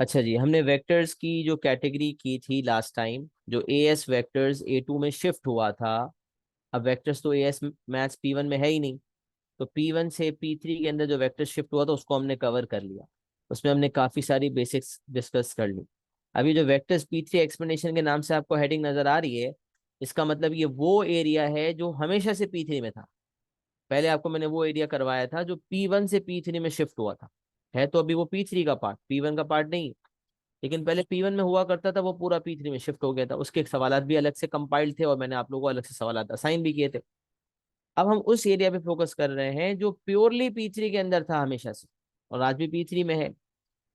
अच्छा जी, हमने वेक्टर्स की जो कैटेगरी की थी लास्ट टाइम, जो ए एस वेक्टर्स A2 में शिफ्ट हुआ था। अब वेक्टर्स तो ए एस मैथ्स P1 में है ही नहीं, तो P1 से P3 के अंदर जो वेक्टर शिफ्ट हुआ था उसको हमने कवर कर लिया। उसमें हमने काफी सारी बेसिक्स डिस्कस कर ली। अभी जो वेक्टर्स P3 एक्सप्लेनेशन के नाम से आपको हेडिंग नजर आ रही है, इसका मतलब ये वो एरिया है जो हमेशा से P3 में था। पहले आपको मैंने वो एरिया करवाया था जो P1 से P3 में शिफ्ट हुआ था। है तो अभी वो P3 का पार्ट, P1 का पार्ट नहीं। लेकिन पहले P1 में हुआ करता था, वो पूरा P3 में शिफ्ट हो गया था। उसके सवालात भी अलग से कंपाइल्ड थे और मैंने आप लोगों को अलग से सवालात असाइन भी किए थे। अब हम उस एरिया पे फोकस कर रहे हैं जो प्योरली P3 के अंदर था हमेशा से, और आज भी P3 में है।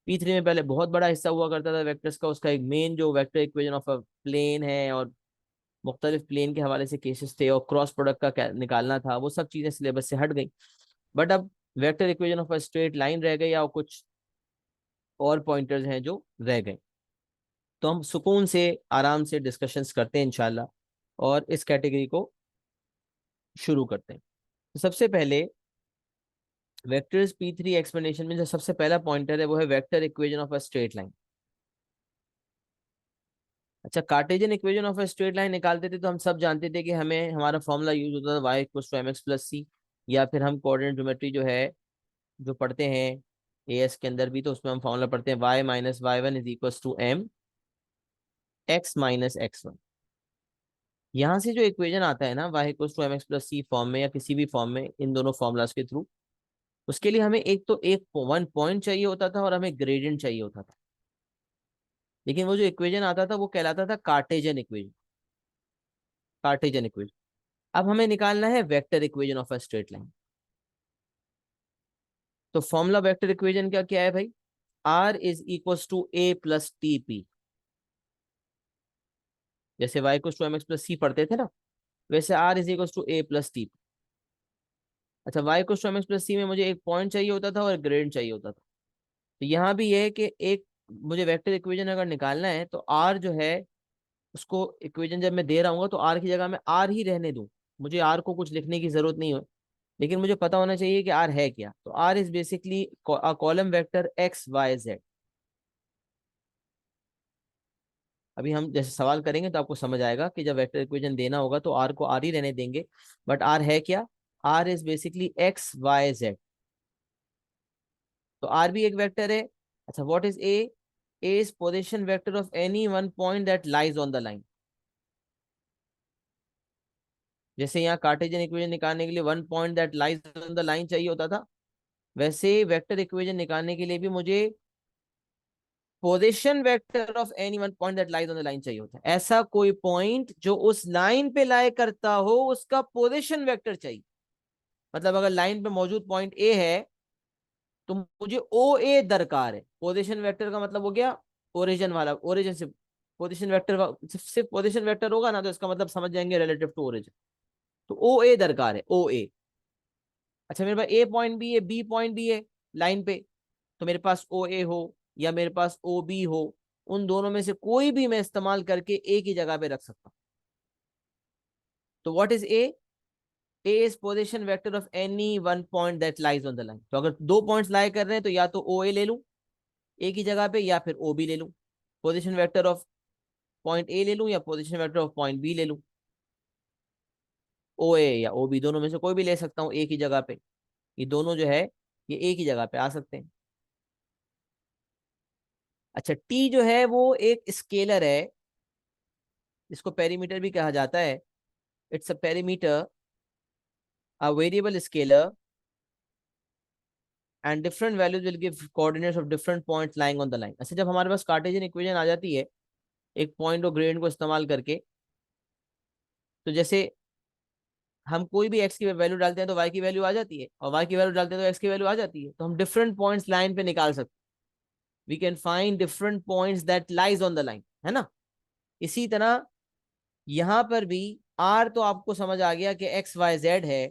P3 में पहले बहुत बड़ा हिस्सा हुआ करता था वेक्टर्स का। उसका एक मेन जो vector equation of a plane है, और मुख्तलिफ प्लेन के हवाले से केसेस थे, और क्रॉस प्रोडक्ट का निकालना था, वो सब चीजें सिलेबस से हट गई। बट अब vector equation of a straight line रह गई, और कुछ और पॉइंटर्स हैं जो रह गए। तो हम सुकून से आराम से डिस्कशंस करते हैं इंशाल्लाह, और इस कैटेगरी को शुरू करते हैं। तो सबसे पहले वेक्टर्स P3 एक्सप्लेनेशन में जो सबसे पहला पॉइंटर है वो है vector equation of a straight line. अच्छा, Cartesian equation of a straight line निकालते थे तो हम सब जानते थे कि हमें हमारा फॉर्मूला यूज होता था y equals to mx plus C. या फिर हम कोऑर्डिनेट ज्योमेट्री जो है, जो पढ़ते हैं एएस के अंदर भी, तो उसमें हम फॉर्मूला पढ़ते हैं y minus y one is equals to m x minus x one. यहाँ से जो इक्वेशन आता है ना, y equals to mx plus C form में या किसी भी फॉर्म में, इन दोनों फॉर्मूलाज के थ्रू, उसके लिए हमें एक तो एक वन पॉइंट चाहिए होता था और हमें ग्रेडियंट चाहिए होता था। लेकिन वो जो इक्वेशन आता था वो कहलाता था कार्टेशियन इक्वेशन। Cartesian equation. अब हमें निकालना है vector equation of a straight line. तो फॉर्मूला वेक्टर इक्वेशन का क्या है भाई? R is equal to A plus T P. जैसे Y equal to M X plus C पढ़ते थे ना, वैसे R is equal to A plus T P. अच्छा, Y equal to M X plus C में मुझे एक पॉइंट चाहिए होता था और एक ग्रेडियंट चाहिए होता था। तो यहाँ भी ये है कि एक मुझे वेक्टर इक्वेशन अगर निकालना है तो आर जो है, उसको इक्वेशन जब मैं दे रहा हूँ तो आर की जगह मैं आर ही रहने दूं। मुझे आर को कुछ लिखने की जरूरत नहीं हो, लेकिन मुझे पता होना चाहिए कि आर है क्या। तो R is basically column vector x y z. अभी हम जैसे सवाल करेंगे तो आपको समझ आएगा कि जब वेक्टर इक्वेशन देना होगा तो आर को आर ही रहने देंगे। बट आर है क्या? R is basically x y z. तो आर भी एक वेक्टर है। अच्छा, what is A? A is position vector of any one point that lies on the line. जैसे यहाँ कार्टेशियन इक्वेशन निकालने के लिए one point that lies on the line चाहिए होता था, वैसे वेक्टर इक्वेशन निकालने के लिए भी मुझे position vector of any one point that lies on the line चाहिए होता है। ऐसा कोई पॉइंट जो उस लाइन पे लाई करता हो, उसका पोजीशन वेक्टर चाहिए। मतलब अगर लाइन पे मौजूद पॉइंट ए है तो मुझे ओ ए दरकार है। पोजीशन वेक्टर का मतलब हो गया ओरिजिन वाला, ओरिजिन से पोजीशन वेक्टर, सिर्फ पोजीशन वेक्टर होगा ना तो इसका मतलब समझ जाएंगे रिलेटिव टू ओरिजिन। तो ओ ए दरकार है, ओ ए। अच्छा, मेरे पास ए पॉइंट भी है, बी पॉइंट भी है लाइन पे, तो मेरे पास ओ ए हो या मेरे पास ओ बी हो, उन दोनों में से कोई भी मैं इस्तेमाल करके ए की जगह पे रख सकता हूँ। तो what is A? A is position vector of any one point that lies on the line. तो अगर दो पॉइंट्स लाई कर रहे हैं तो या तो ओ ए ले लूं ए की जगह पे, या फिर ओ बी ले लूं। Position vector of point A ले लूं या position vector of point B ले लूं। ओ ए या ओ बी दोनों में से कोई भी ले सकता हूँ ए की जगह पे। ये दोनों जो है, ये ए की जगह पे आ सकते हैं। अच्छा, टी जो है वो एक स्केलर है, जिसको पेरीमीटर भी कहा जाता है। It's a perimeter, a variable scalar, and different values will give coordinates of different points lying on the line. अच्छा, जब हमारे पास कार्टेशियन इक्वेशन आ जाती है एक पॉइंट और ग्रेडियंट को इस्तेमाल करके, तो जैसे हम कोई भी एक्स की वैल्यू डालते हैं तो वाई की वैल्यू आ जाती है, और वाई की वैल्यू डालते हैं तो एक्स की वैल्यू आ जाती है। तो हम डिफरेंट पॉइंट्स लाइन पे निकाल सकते हैं। We can find different points that lies on the line, है ना। इसी तरह यहां पर भी आर तो आपको समझ आ गया कि एक्स वाई जेड है।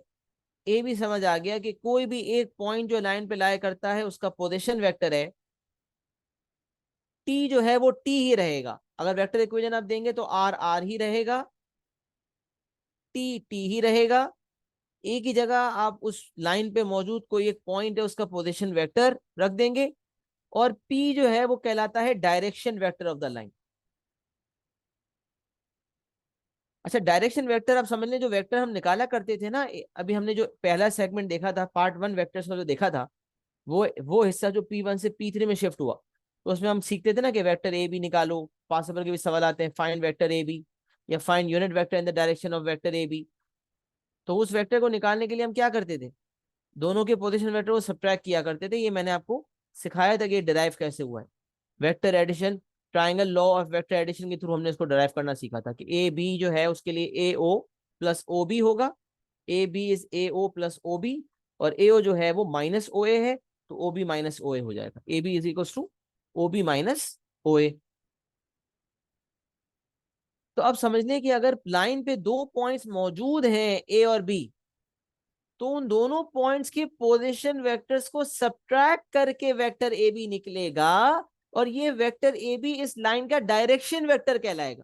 ए भी समझ आ गया कि कोई भी एक पॉइंट जो लाइन पे लाया करता है उसका पोजीशन वेक्टर है। टी जो है वो टी ही रहेगा। अगर वेक्टर इक्वेशन आप देंगे तो आर आर ही रहेगा, टी टी ही रहेगा। ए की जगह आप उस लाइन पे मौजूद कोई एक पॉइंट है उसका पोजीशन वेक्टर रख देंगे, और P जो है वो कहलाता है direction vector of the line. अच्छा, डायरेक्शन वेक्टर आप समझ लें, जो वेक्टर हम निकाला करते थे ना, अभी हमने जो पहला सेगमेंट देखा था, पार्ट 1 वेक्टर्स का जो देखा था, वो हिस्सा जो P1 से P3 में शिफ्ट हुआ, तो उसमें हम सीखते थे ना कि वेक्टर ए बी निकालो। पास पेपर के भी सवाल आते हैं, फाइंड वेक्टर ए बी या find unit vector in the direction of vector A B. तो उस वेक्टर को निकालने के लिए हम क्या करते थे, दोनों के पोजीशन वेक्टर को सब्ट्रैक्ट किया करते थे। ये मैंने आपको सिखाया था कि डिराइव कैसे हुआ है। Vector addition, triangle law of vector addition के थ्रू हमने इसको डिराइव करना सीखा था कि ए बी जो है उसके लिए ए ओ प्लस ओ बी होगा। A B is A O plus O B, और ए ओ जो है वो माइनस ओ ए है, तो ओ बी माइनस ओ ए हो जाएगा। A B is equal to O B minus O A. तो अब समझ लें कि अगर लाइन पे दो पॉइंट्स मौजूद हैं ए और बी, तो उन दोनों पॉइंट्स के पोजीशन वेक्टर्स को सब्ट्रैक्ट करके वेक्टर ए बी निकलेगा, और ये वेक्टर ए बी इस लाइन का डायरेक्शन वेक्टर कहलाएगा।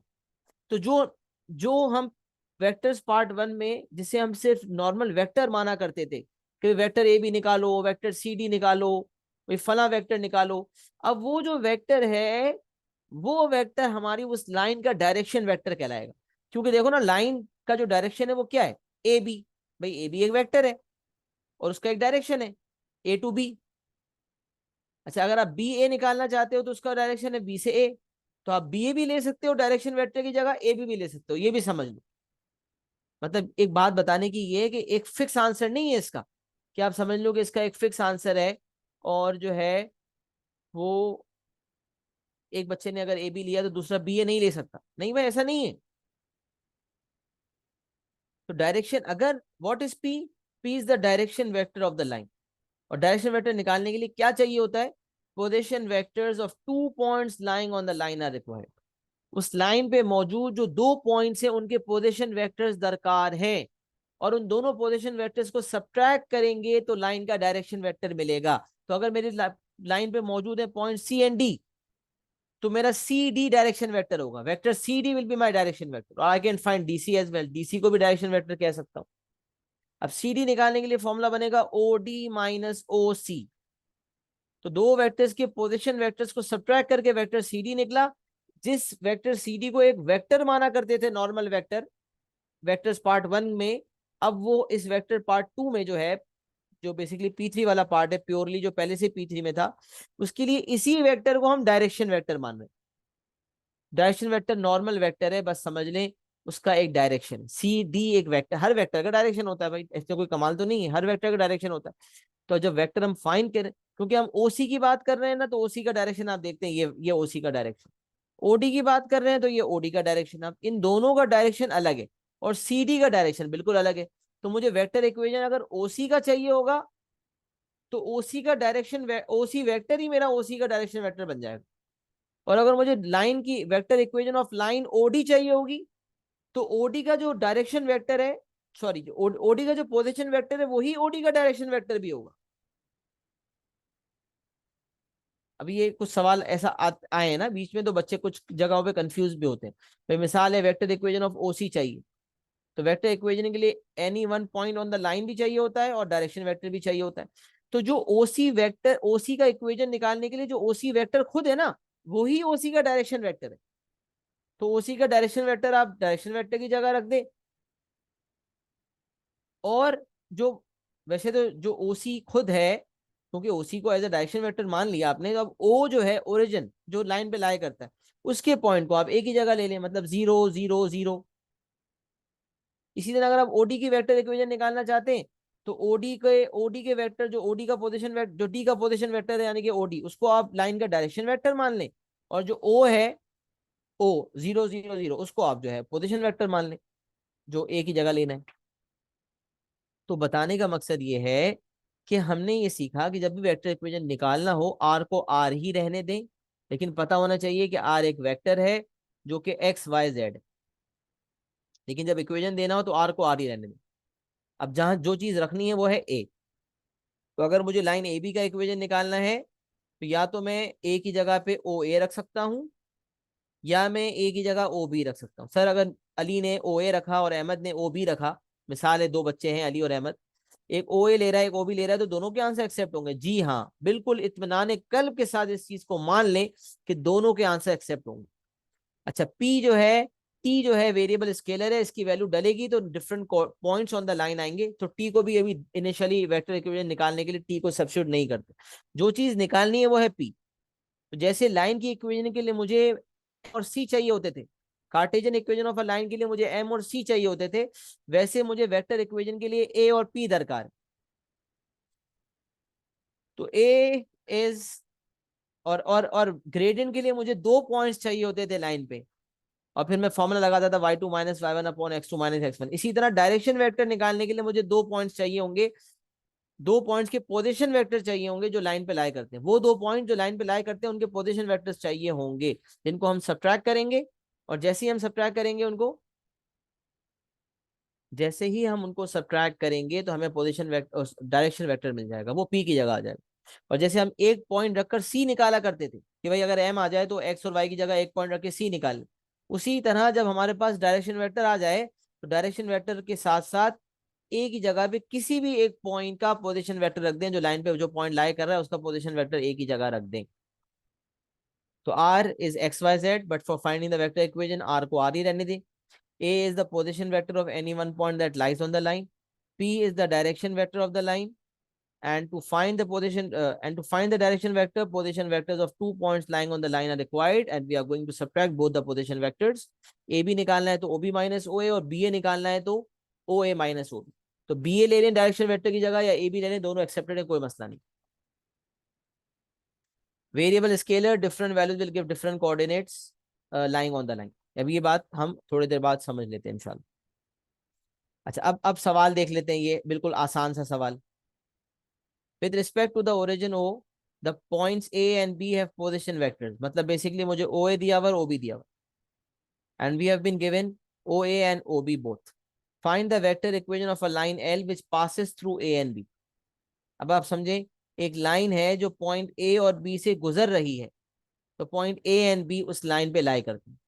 तो जो जो हम वेक्टर्स पार्ट 1 में जिसे हम सिर्फ नॉर्मल वेक्टर माना करते थे कि वेक्टर ए बी निकालो, वेक्टर सी डी निकालो, कोई फला वेक्टर निकालो, अब वो जो वेक्टर है वो वेक्टर हमारी उस लाइन का डायरेक्शन वेक्टर कहलाएगा। क्योंकि देखो ना, लाइन का जो डायरेक्शन है वो क्या है, ए बी। भाई ए बी एक वेक्टर है और उसका एक डायरेक्शन है, ए टू बी। अच्छा, अगर आप बी ए निकालना चाहते हो तो उसका डायरेक्शन है बी से ए, तो आप बी ए भी ले सकते हो डायरेक्शन वेक्टर की जगह, ए बी भी ले सकते हो। ये भी समझ लो, मतलब एक बात बताने की ये है कि एक फिक्स आंसर नहीं है इसका, कि आप समझ लो कि इसका एक फिक्स आंसर है, और जो है वो एक बच्चे ने अगर ए बी लिया तो दूसरा बी ए नहीं ले सकता। नहीं भाई, ऐसा नहीं है। तो डायरेक्शन अगर what is P, P is the direction vector of the line. और डायरेक्शन वेक्टर निकालने के लिए क्या चाहिए होता है, position vectors of two points lying on the line are required. उस लाइन पे मौजूद जो दो पॉइंट्स हैं उनके पोजीशन वेक्टर्स दरकार है, और उन दोनों पोजीशन वेक्टर्स को सब्ट्रैक्ट करेंगे तो लाइन का डायरेक्शन वेक्टर मिलेगा। तो अगर मेरी लाइन पे मौजूद है पॉइंट सी एंड डी, तो मेरा सी डी डायरेक्शन वेक्टर होगा। Vector C D will be my direction vector. I can find DC as well, DC को भी डायरेक्शन वेक्टर कह सकता हूं। अब सी डी निकालने के लिए फॉर्मूला बनेगा ओ डी माइनस ओ सी। तो दो वेक्टर्स के पोजीशन वेक्टर्स को सब्ट्रैक्ट करके वेक्टर सी डी निकला। जिस वेक्टर सी डी को एक वेक्टर माना करते थे, नॉर्मल वेक्टर, वेक्टर्स पार्ट 1 में, अब वो इस वेक्टर पार्ट 2 में जो है, जो बेसिकली P3 वाला पार्ट है प्योरली, जो पहले से P3 में था, उसके लिए इसी वेक्टर को हम डायरेक्शन वेक्टर मान रहे हैं। डायरेक्शन वेक्टर नॉर्मल वेक्टर है, बस समझ लें उसका एक डायरेक्शन सी डी, एक वेक्टर, हर वेक्टर का डायरेक्शन होता है भाई, ऐसे कोई कमाल तो नहीं है, हर वेक्टर का डायरेक्शन होता है। तो जब वेक्टर हम फाइंड करें, क्योंकि हम ओसी की बात कर रहे हैं ना, तो ओसी का डायरेक्शन आप देखते हैं, ये ओसी का डायरेक्शन। ओडी की बात कर रहे हैं तो ये ओडी का डायरेक्शन। अब इन दोनों का डायरेक्शन अलग है और सी डी का डायरेक्शन बिल्कुल अलग है। तो मुझे वेक्टर इक्वेशन अगर ओसी का चाहिए होगा, तो ओसी का डायरेक्शन, ओसी वेक्टर ही मेरा ओसी का डायरेक्शन वेक्टर बन जाएगा। और अगर मुझे लाइन की vector equation of line OD चाहिए होगी, तो ओडी का जो डायरेक्शन वेक्टर है, सॉरी, ओडी का जो पोजीशन वेक्टर है वही ओडी का डायरेक्शन वेक्टर भी होगा। अभी ये कुछ सवाल ऐसा आए हैं ना बीच में, तो बच्चे कुछ जगहों पे कंफ्यूज भी होते हैं। तो मिसाल है, वेक्टर इक्वेशन ऑफ ओसी चाहिए, तो वेक्टर इक्वेशन के लिए any one point on the line भी चाहिए होता है और डायरेक्शन वेक्टर भी चाहिए होता है। तो जो ओसी वेक्टर, ओसी का इक्वेशन निकालने के लिए जो ओसी वेक्टर खुद है ना, वही ओसी का डायरेक्शन वेक्टर है। तो ओसी का डायरेक्शन वेक्टर आप डायरेक्शन वेक्टर की जगह रख दे। और जो, वैसे तो जो ओसी खुद है, क्योंकि ओसी को एज ए डायरेक्शन वेक्टर मान लिया आपने, तो अब ओ जो है ओरिजिन जो लाइन पे लाई करता है, उसके पॉइंट को आप एक ही जगह ले लें, मतलब 0 0 0। इसी तरह अगर आप ओडी की वेक्टर इक्वेशन निकालना चाहते हैं, तो ओडी के वेक्टर, जो ओडी का पोजीशन वेक्टर, जो डी का पोजीशन वेक्टर है यानी कि ओडी, उसको आप लाइन का डायरेक्शन वेक्टर मान लें। और जो ओ है, ओ 0 0 0, उसको आप जो है पोजीशन वेक्टर मान लें, जो एक ही जगह लेना है। तो बताने का मकसद ये है कि हमने ये सीखा कि जब भी वेक्टर इक्वेशन निकालना हो, आर को आर ही रहने दें, लेकिन पता होना चाहिए कि आर एक वेक्टर है जो कि एक्स वाई जेड है। लेकिन जब इक्वेशन देना हो तो आर को आर ही रहने दें। अब जहां जो चीज रखनी है वो है ए। तो अगर मुझे लाइन ए बी का इक्वेशन निकालना है, तो या तो मैं ए की जगह पे ओ ए रख सकता हूं, या मैं ए की जगह ओ बी रख सकता हूँ। सर अगर अली ने ओ ए रखा और अहमद ने ओ बी रखा, मिसाल है दो बच्चे हैं अली और अहमद, एक ओ ए ले रहा है, एक ओ बी ले रहा है, तो दोनों के आंसर एक्सेप्ट होंगे। जी हाँ, बिल्कुल इत्मीनान कल्ब के साथ इस चीज को मान लें कि दोनों के आंसर एक्सेप्ट होंगे। अच्छा, पी जो है, टी जो है वेरिएबल स्केलर है, इसकी वैल्यू डलेगी तो different points on the line आएंगे। तो टी को भी अभी इनिशियली वेक्टर इक्वेशन निकालने के लिए टी को सब्स्टिट्यूट नहीं करते, जो चीज निकालनी है वो है पी। तो जैसे लाइन की इक्वेशन के लिए मुझे और सी चाहिए होते थे, Cartesian equation of a line के लिए मुझे एम और सी चाहिए होते थे, वैसे मुझे वेक्टर इक्वेशन के लिए ए और पी दरकार है। तो ए इज और ग्रेडियंट के लिए मुझे 2 पॉइंट्स चाहिए होते थे लाइन पे, और फिर मैं फॉर्मूला लगाता था y2 minus y1 upon x2 minus x1। इसी तरह डायरेक्शन वेक्टर निकालने के लिए मुझे 2 पॉइंट्स चाहिए होंगे, 2 पॉइंट्स के पोजीशन वेक्टर चाहिए होंगे जो लाइन पे लाई करते हैं। वो 2 पॉइंट जो लाइन पे लाई करते हैं उनके पोजीशन वेक्टर्स चाहिए होंगे, जिनको हम सब्ट्रैक्ट करेंगे। और जैसे ही हम सब्ट्रैक्ट करेंगे उनको, जैसे ही हम उनको सब्ट्रैक्ट करेंगे तो हमें पोजीशन वेक्टर, डायरेक्शन वेक्टर मिल जाएगा, वो पी की जगह आ जाएगा। और जैसे हम एक पॉइंट रखकर सी निकाला करते थे कि भाई अगर एम आ जाए तो एक्स और वाई की जगह एक पॉइंट रख के सी निकाल, उसी तरह जब हमारे पास डायरेक्शन वेक्टर आ जाए तो डायरेक्शन वेक्टर के साथ साथ ए की जगह पे किसी भी एक पॉइंट का पोजीशन वेक्टर रख दें, जो लाइन पे जो पॉइंट लाई कर रहा है उसका पोजीशन वेक्टर ए की जगह रख दें। तो R is x y z, but for finding the vector equation R को आर ही रहने दें। A is the position vector of any one point that lies on the line. P is the direction vector of the line. And to find the direction vector, position vectors of 2 points lying on the line are required, and we are going to subtract both the position vectors. AB निकालना है तो OB minus OA, और BA निकालना है तो OA minus OB। तो BA ले लें डायरेक्शन वेक्टर की जगह, या AB ले लें, दोनों एक्सेप्टेड है, कोई मसला नहीं। Variable scalar different values will give different coordinates lying on the line. अब ये बात हम थोड़ी देर बाद समझ लेते हैं इंशाल्लाह। अच्छा, अब सवाल देख लेते हैं, ये बिल्कुल आसान सा सवाल। With respect to the origin O, the points A and B have position vectors. मतलब बेसिकली मुझे ओ ए दिया हुआ और ओ बी दिया हुआ, and we have been given O A and O B both. Find the vector equation of a line L which passes through A and B. अब आप समझे, एक लाइन है जो पॉइंट ए और बी से गुजर रही है, तो पॉइंट ए एंड बी उस लाइन पे लाई करते हैं।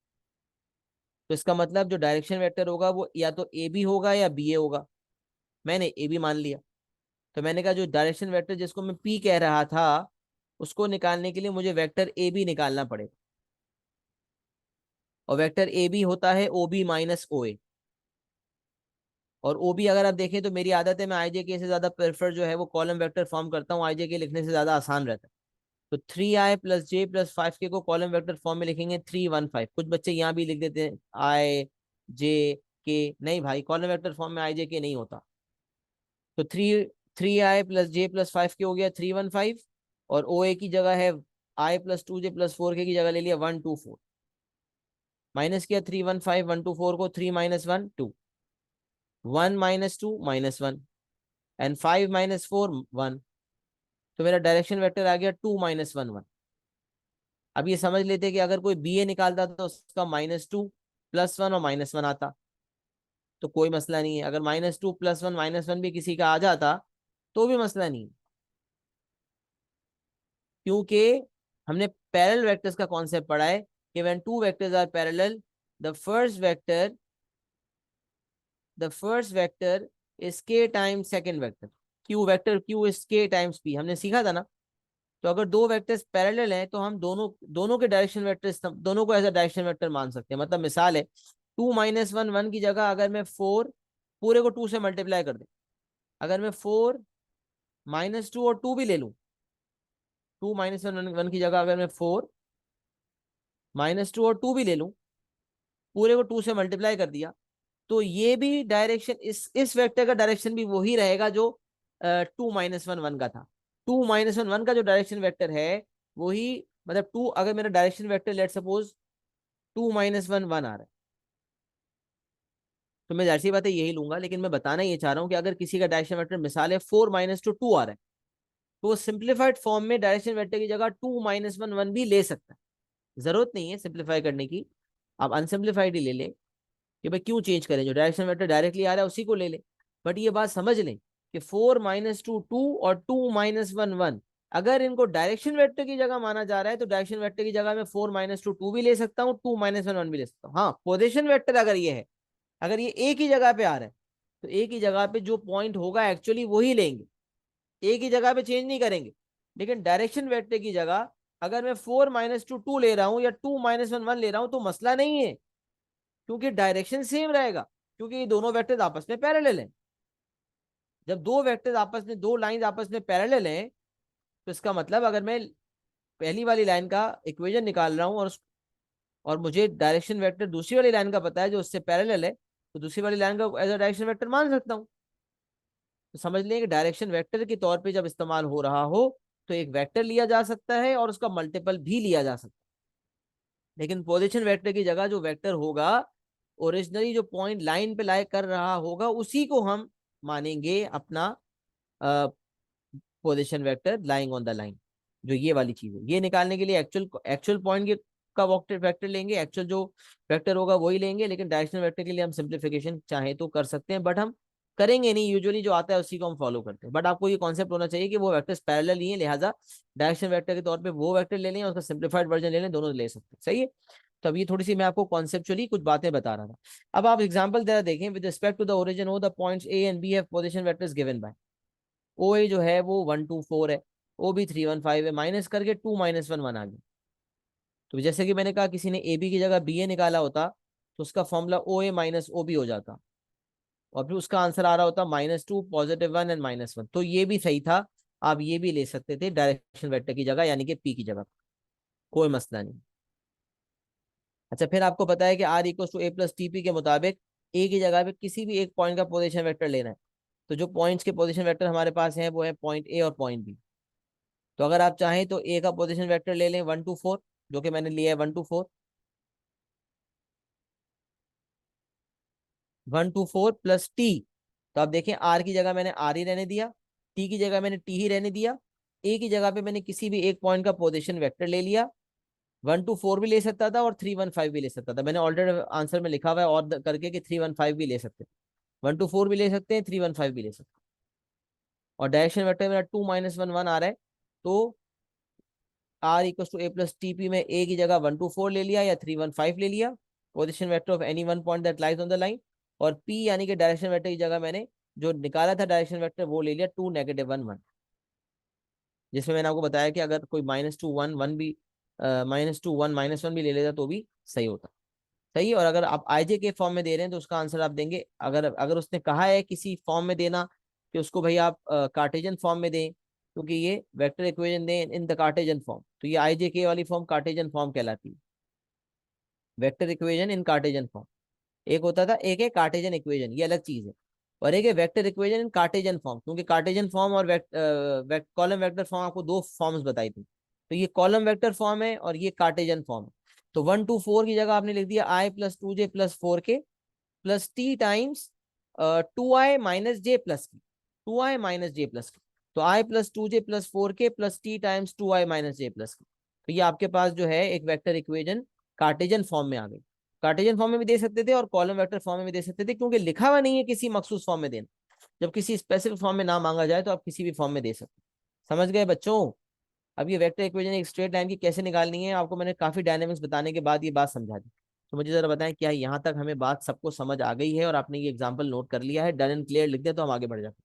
तो इसका मतलब जो डायरेक्शन वेक्टर होगा वो या तो ए बी होगा या बी ए होगा। मैंने ए बी मान लिया, तो मैंने कहा जो डायरेक्शन वेक्टर जिसको मैं पी कह रहा था, उसको निकालने के लिए मुझे वेक्टर ए बी निकालना पड़ेगा। और वेक्टर ए बी होता है ओ बी माइनस ओ ए। और ओ बी अगर आप देखें तो मेरी आदत है, मैं आई जे के से ज्यादा प्रेफर जो है वो कॉलम वेक्टर फॉर्म करता हूँ, आई जे के लिखने से ज्यादा आसान रहता है। तो 3i+j+5k को कॉलम वेक्टर फॉर्म में लिखेंगे 3 1 5। कुछ बच्चे यहाँ भी लिख देते हैं आई जे के, नहीं भाई, कॉलम वेक्टर फॉर्म में आई जे के नहीं होता। तो 3i+j+5k हो गया 3 1 5, और ओ ए की जगह है i+2j+4k की जगह ले लिया 1 2 4। माइनस किया 3 1 5 1 2 4 को, 3 - 1 2, 1 - 2 -1, एंड 5 - 4 1। तो मेरा डायरेक्शन वेक्टर आ गया 2 - 1 1। अब ये समझ लेते कि अगर कोई बी ए निकालता तो उसका -2 +1 और -1 आता, तो कोई मसला नहीं है। अगर -2 +1 -1 भी किसी का आ जाता तो भी मसला नहीं, क्योंकि हमने पैरेलल वेक्टर्स का कॉन्सेप्ट पढ़ा है कि when two vectors are parallel, the first vector the first vector is K times second vector. Q vector Q is K times P, हमने सीखा था ना। तो अगर दो वेक्टर्स पैरेलल हैं तो हम दोनों दोनों के डायरेक्शन वेक्टर, दोनों को एज अ डायरेक्शन वेक्टर मान सकते हैं। मतलब मिसाल है, 2 - 1 1 की जगह अगर मैं 4 पूरे को 2 से मल्टीप्लाई कर दूं, अगर मैं 4 -2 और 2 भी ले लूं, 2 - 1 1 की जगह अगर मैं 4 -2 और 2 भी ले लूं, पूरे को 2 से मल्टीप्लाई कर दिया, तो ये भी डायरेक्शन, इस वेक्टर का डायरेक्शन भी वही रहेगा जो 2 - 1 1 का था। 2 - 1 1 का जो डायरेक्शन वेक्टर है वही, मतलब टू, अगर मेरा डायरेक्शन वेक्टर लेट सपोज 2 - 1 1 आ रहा है, तो मैं जाहिर सी बात है यही लूंगा। लेकिन मैं बताना ये चाह रहा हूँ कि अगर किसी का डायरेक्शन वेक्टर मिसाल है 4 - 2 आ रहा है, तो वो सिंप्लीफाइड फॉर्म में डायरेक्शन वेक्टर की जगह 2 - 1 1 भी ले सकता है। जरूरत नहीं है सिंप्लीफाई करने की, आप अनसिंप्लीफाइड ही ले लें, कि भाई क्यों चेंज करें, जो डायरेक्शन वेक्टर डायरेक्टली आ रहा है उसी को ले लें। बट ये बात समझ लें कि 4 - 2 2 और 2 - 1 1, अगर इनको डायरेक्शन वेक्टर की जगह माना जा रहा है तो डायरेक्शन वेक्टर की जगह मैं 4 - 2 2 भी ले सकता हूँ, 2 - 1 1 भी ले सकता हूँ। हाँ, पोजीशन वेक्टर अगर ये है, अगर ये एक ही जगह पे आ रहा है, तो एक ही जगह पे जो पॉइंट होगा एक्चुअली वही लेंगे, एक ही जगह पे चेंज नहीं करेंगे। लेकिन डायरेक्शन वेक्टर की जगह अगर मैं 4 - 2 2 ले रहा हूं या 2 - 1 1 ले रहा हूं तो मसला नहीं है, क्योंकि डायरेक्शन सेम रहेगा, क्योंकि ये दोनों वेक्टर्स आपस में पैरेलल हैं। जब दो वेक्टर्स आपस में, दो लाइन आपस में पैरेलल हैं, तो इसका मतलब अगर मैं पहली वाली लाइन का इक्वेशन निकाल रहा हूं और मुझे डायरेक्शन वेक्टर दूसरी वाली लाइन का पता है जो उससे पैरेलल है, तो दूसरी वाली लाइन का एज अ डायरेक्शन वेक्टर मान सकता हूं। तो समझ लें कि डायरेक्शन वेक्टर के तौर पे जब इस्तेमाल हो रहा हो तो एक वेक्टर लिया जा सकता है और उसका मल्टीपल भी लिया जा सकता है। लेकिन पोजीशन वेक्टर की जगह जो वेक्टर होगा, ओरिजिनली जो पॉइंट लाइन पे लाई कर रहा होगा उसी को हम मानेंगे अपना position vector lying on the line. जो ये वाली चीज है, ये निकालने के लिए एक्चुअल एक्चुअल पॉइंट के का वेक्टर वेक्टर लेंगे, एक्चुअल जो वेक्टर होगा वही लेंगे। लेकिन डायरेक्शनल वेक्टर के लिए हम सिंप्लीफिकेशन चाहे तो कर सकते हैं, बट हम करेंगे नहीं, यूजुअली जो आता है उसी को हम फॉलो करते हैं। बट आपको ये कॉन्सेप्ट होना चाहिए कि वो वेक्टर्स पैरेलल ही है, लिहाजा डायरेक्शन वेक्टर के तौर पे वो वेक्टर ले लें और उसका सिंप्लीफाइड वर्जन ले लें, दोनों ले सकते हैं। सही है। तो अब ये थोड़ी सी मैं आपको कॉन्सेप्चुअली कुछ बातें बता रहा था। अब आप एग्जांपल जरा देखें, with respect to the origin of the points A and B have position vectors given by. O A जो है वो 1 2 4 है, ओ बी 3 1 5 है, माइनस करके 2 - 1 1 आ गया। तो जैसे कि मैंने कहा किसी ने ए बी की जगह बी ए निकाला होता तो उसका फॉर्मूला ओ ए माइनस ओ बी हो जाता, और फिर उसका आंसर आ रहा होता -2 +1 एंड -1। तो ये भी सही था, आप ये भी ले सकते थे डायरेक्शन वेक्टर की जगह, यानी कि पी की जगह, कोई मसला नहीं। अच्छा, फिर आपको पता है कि R equal to A plus T P के मुताबिक ए की जगह पे किसी भी एक पॉइंट का पोजीशन वेक्टर लेना है। तो जो पॉइंट्स के पोजीशन वेक्टर हमारे पास हैं वो है पॉइंट ए और पॉइंट बी। तो अगर आप चाहें तो ए का पोजीशन वेक्टर ले लें 1 2 4, जो कि मैंने लिया है 1 2 4, 1 2 4 प्लस टी। तो आप देखें आर की जगह मैंने आर ही रहने दिया, टी की जगह मैंने टी ही रहने दिया, ए की जगह पे मैंने किसी भी एक पॉइंट का पोजीशन वेक्टर ले लिया। 1 2 4 भी ले सकता था और 3 1 5 भी ले सकता था, मैंने ऑलरेडी आंसर में लिखा हुआ है और करके कि 3 1 5 भी ले सकते हैं, 1 2 4 भी ले सकते हैं, 3 1 5 भी ले सकते हैं। और डायरेक्शन वेक्टर मेरा 2 - 1 1 आ रहा है, तो R equal to A plus T P में ए की जगह 1 2 4 ले लिया या 3 1 5 ले लिया, position vector of any one point that lies on the line. और पी यानी कि डायरेक्शन वेक्टर की जगह मैंने जो निकाला था डायरेक्शन वेक्टर वो ले लिया 2 - 1 1, जिसमें मैंने आपको बताया कि अगर कोई -2 1 1 भी -2 1 - 1 भी ले लेता तो भी सही होता। सही है। और अगर आप आईजे के फॉर्म में दे रहे हैं तो उसका आंसर आप देंगे, अगर अगर उसने कहा है किसी फॉर्म में देना कि उसको भाई आप कार्टेजन फॉर्म में दें, क्योंकि ये वेक्टर इक्वेशन दें इन द कार्टेजन फॉर्म, तो ये आईजे के वाली फॉर्म कार्टेजन फॉर्म कहलाती है, वेक्टर इक्वेशन इन कार्टेजन फॉर्म। एक होता था, एक है कार्टेजन इक्वेशन, ये अलग चीज है, और एक है वेक्टर इक्वेशन इन कार्टेजन फॉर्म, क्योंकि कार्टेजन फॉर्म और कॉलम वेक्टर फॉर्म आपको दो फॉर्म्स बताई थी। तो ये कॉलम वेक्टर फॉर्म है और ये कार्टेजन फॉर्म है। तो 1 2 4 की जगह आपने लिख दिया i + 2j + 4k plus T times 2i - j + की, 2i - j + की। तो i + 2j + 4k plus T times 2i - j + की। तो ये आपके पास जो है एक वेक्टर इक्वेशन कार्टेजन फॉर्म में आ गई। कार्टेजन फॉर्म में भी दे सकते थे और कॉलम वेक्टर फॉर्म में भी दे सकते थे, क्योंकि लिखा हुआ नहीं है किसी मखसूस फॉर्म में देना। जब किसी स्पेसिफिक फॉर्म में ना मांगा जाए तो आप किसी भी फॉर्म में दे सकते हैं। समझ गए बच्चों। अब ये वेक्टर इक्वेशन एक स्ट्रेट लाइन की कैसे निकालनी है आपको मैंने काफी डायनेमिक्स बताने के बाद ये बात समझा दी। तो मुझे जरा बताएं, क्या यहाँ तक हमें बात सबको समझ आ गई है और आपने ये एग्जाम्पल नोट कर लिया है? डन एंड क्लियर लिख दे तो हम आगे बढ़ जाते हैं।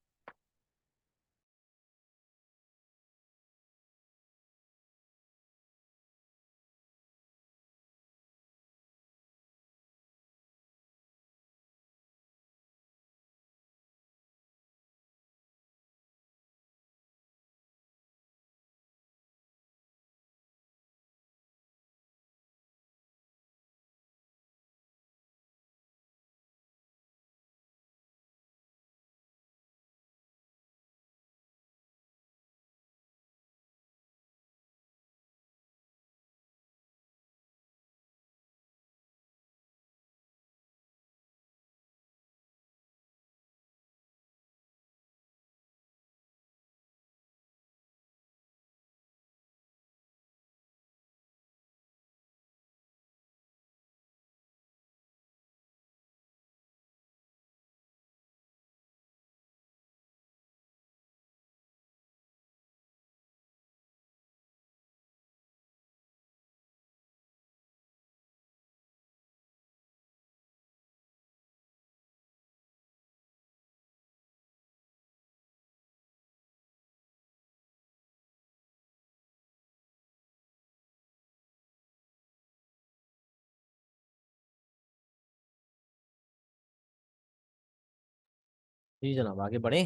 जी जनाब, आगे बढ़े।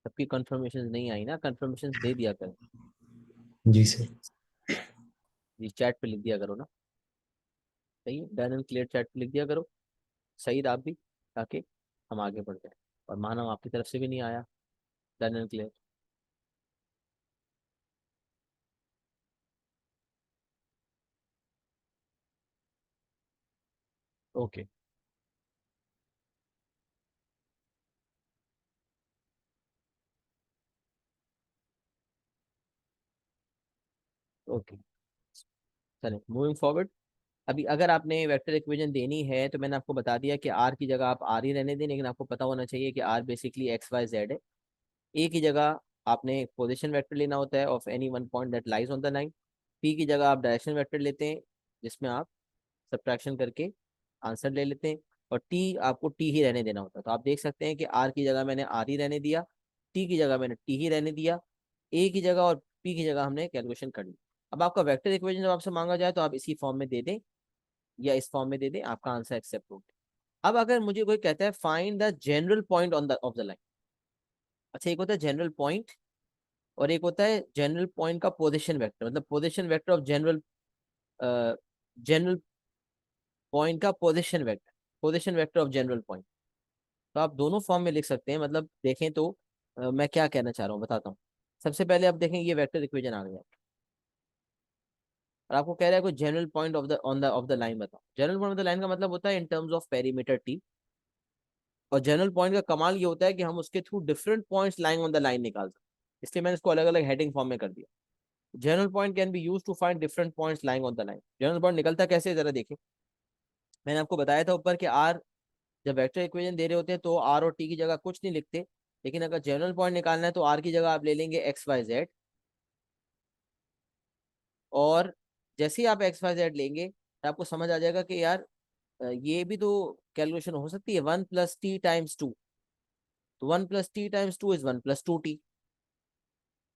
सबकी कंफर्मेशन नहीं आई ना, कंफर्मेशन दे दिया करें। जी सर। जी चैट पे लिख दिया करो ना। सही है, डन एंड क्लियर चैट पे लिख दिया करो। सही आप भी, ताकि हम आगे बढ़ जाए। और मानव आपकी तरफ से भी नहीं आया, done and clear. Okay. Okay, चले मूविंग फॉरवर्ड। अभी अगर आपने वेक्टर इक्वेशन देनी है तो मैंने आपको बता दिया कि आर की जगह आप आर ही रहने दें, लेकिन आपको पता होना चाहिए कि R basically x y z है। ए की जगह आपने पोजीशन वेक्टर लेना होता है of any one point that lies on the line. P की जगह आप डायरेक्शन वेक्टर लेते हैं, जिसमें आप सब्ट्रैक्शन करके आंसर ले लेते हैं। और टी आपको टी ही रहने देना होता है। तो आप देख सकते हैं कि आर की जगह मैंने आर ही रहने दिया, टी की जगह मैंने टी ही रहने दिया, ए की जगह और पी की जगह हमने कैलकुलेशन कर ली। अब आपका वेक्टर इक्वेशन जब आपसे मांगा जाए तो आप इसी फॉर्म में दे दें या इस फॉर्म में दे दें, आपका आंसर एक्सेप्ट होगा। अब अगर मुझे कोई कहता है find the general point on the of the line. अच्छा, एक होता है जनरल पॉइंट और एक होता है जनरल पॉइंट का पोजीशन वेक्टर, मतलब position vector of general, general point का position vector, position vector of general point. तो आप दोनों फॉर्म में लिख सकते हैं। मतलब देखें तो मैं क्या कहना चाह रहा हूँ बताता हूँ। सबसे पहले आप देखें, ये वेक्टर इक्वेशन आ गया और आपको कह रहा है कोई general point of the on the of the line बताओ। General point of the line का मतलब होता है in terms of perimeter T. और जनरल पॉइंट का कमाल ये होता है कि हम उसके through different points lying on the line निकाल सकते हैं। इसलिए मैंने इसको अलग अलग हेडिंग फॉर्म में कर दिया। General point can be use to find different points lying on the line. General point निकलता कैसे, जरा देखिए। मैंने आपको बताया था ऊपर कि आर, जब वेक्टर इक्वेशन दे रहे होते हैं तो आर और टी की जगह कुछ नहीं लिखते। लेकिन अगर जनरल पॉइंट निकालना है तो आर की जगह आप ले लेंगे एक्स वाई जेड। और जैसे ही आप एक्स वाई जेड लेंगे तो आपको समझ आ जाएगा कि यार ये भी तो कैलकुलेशन हो सकती है, 1 + t × 2। तो 1 + t × 2 इज 1 + 2t।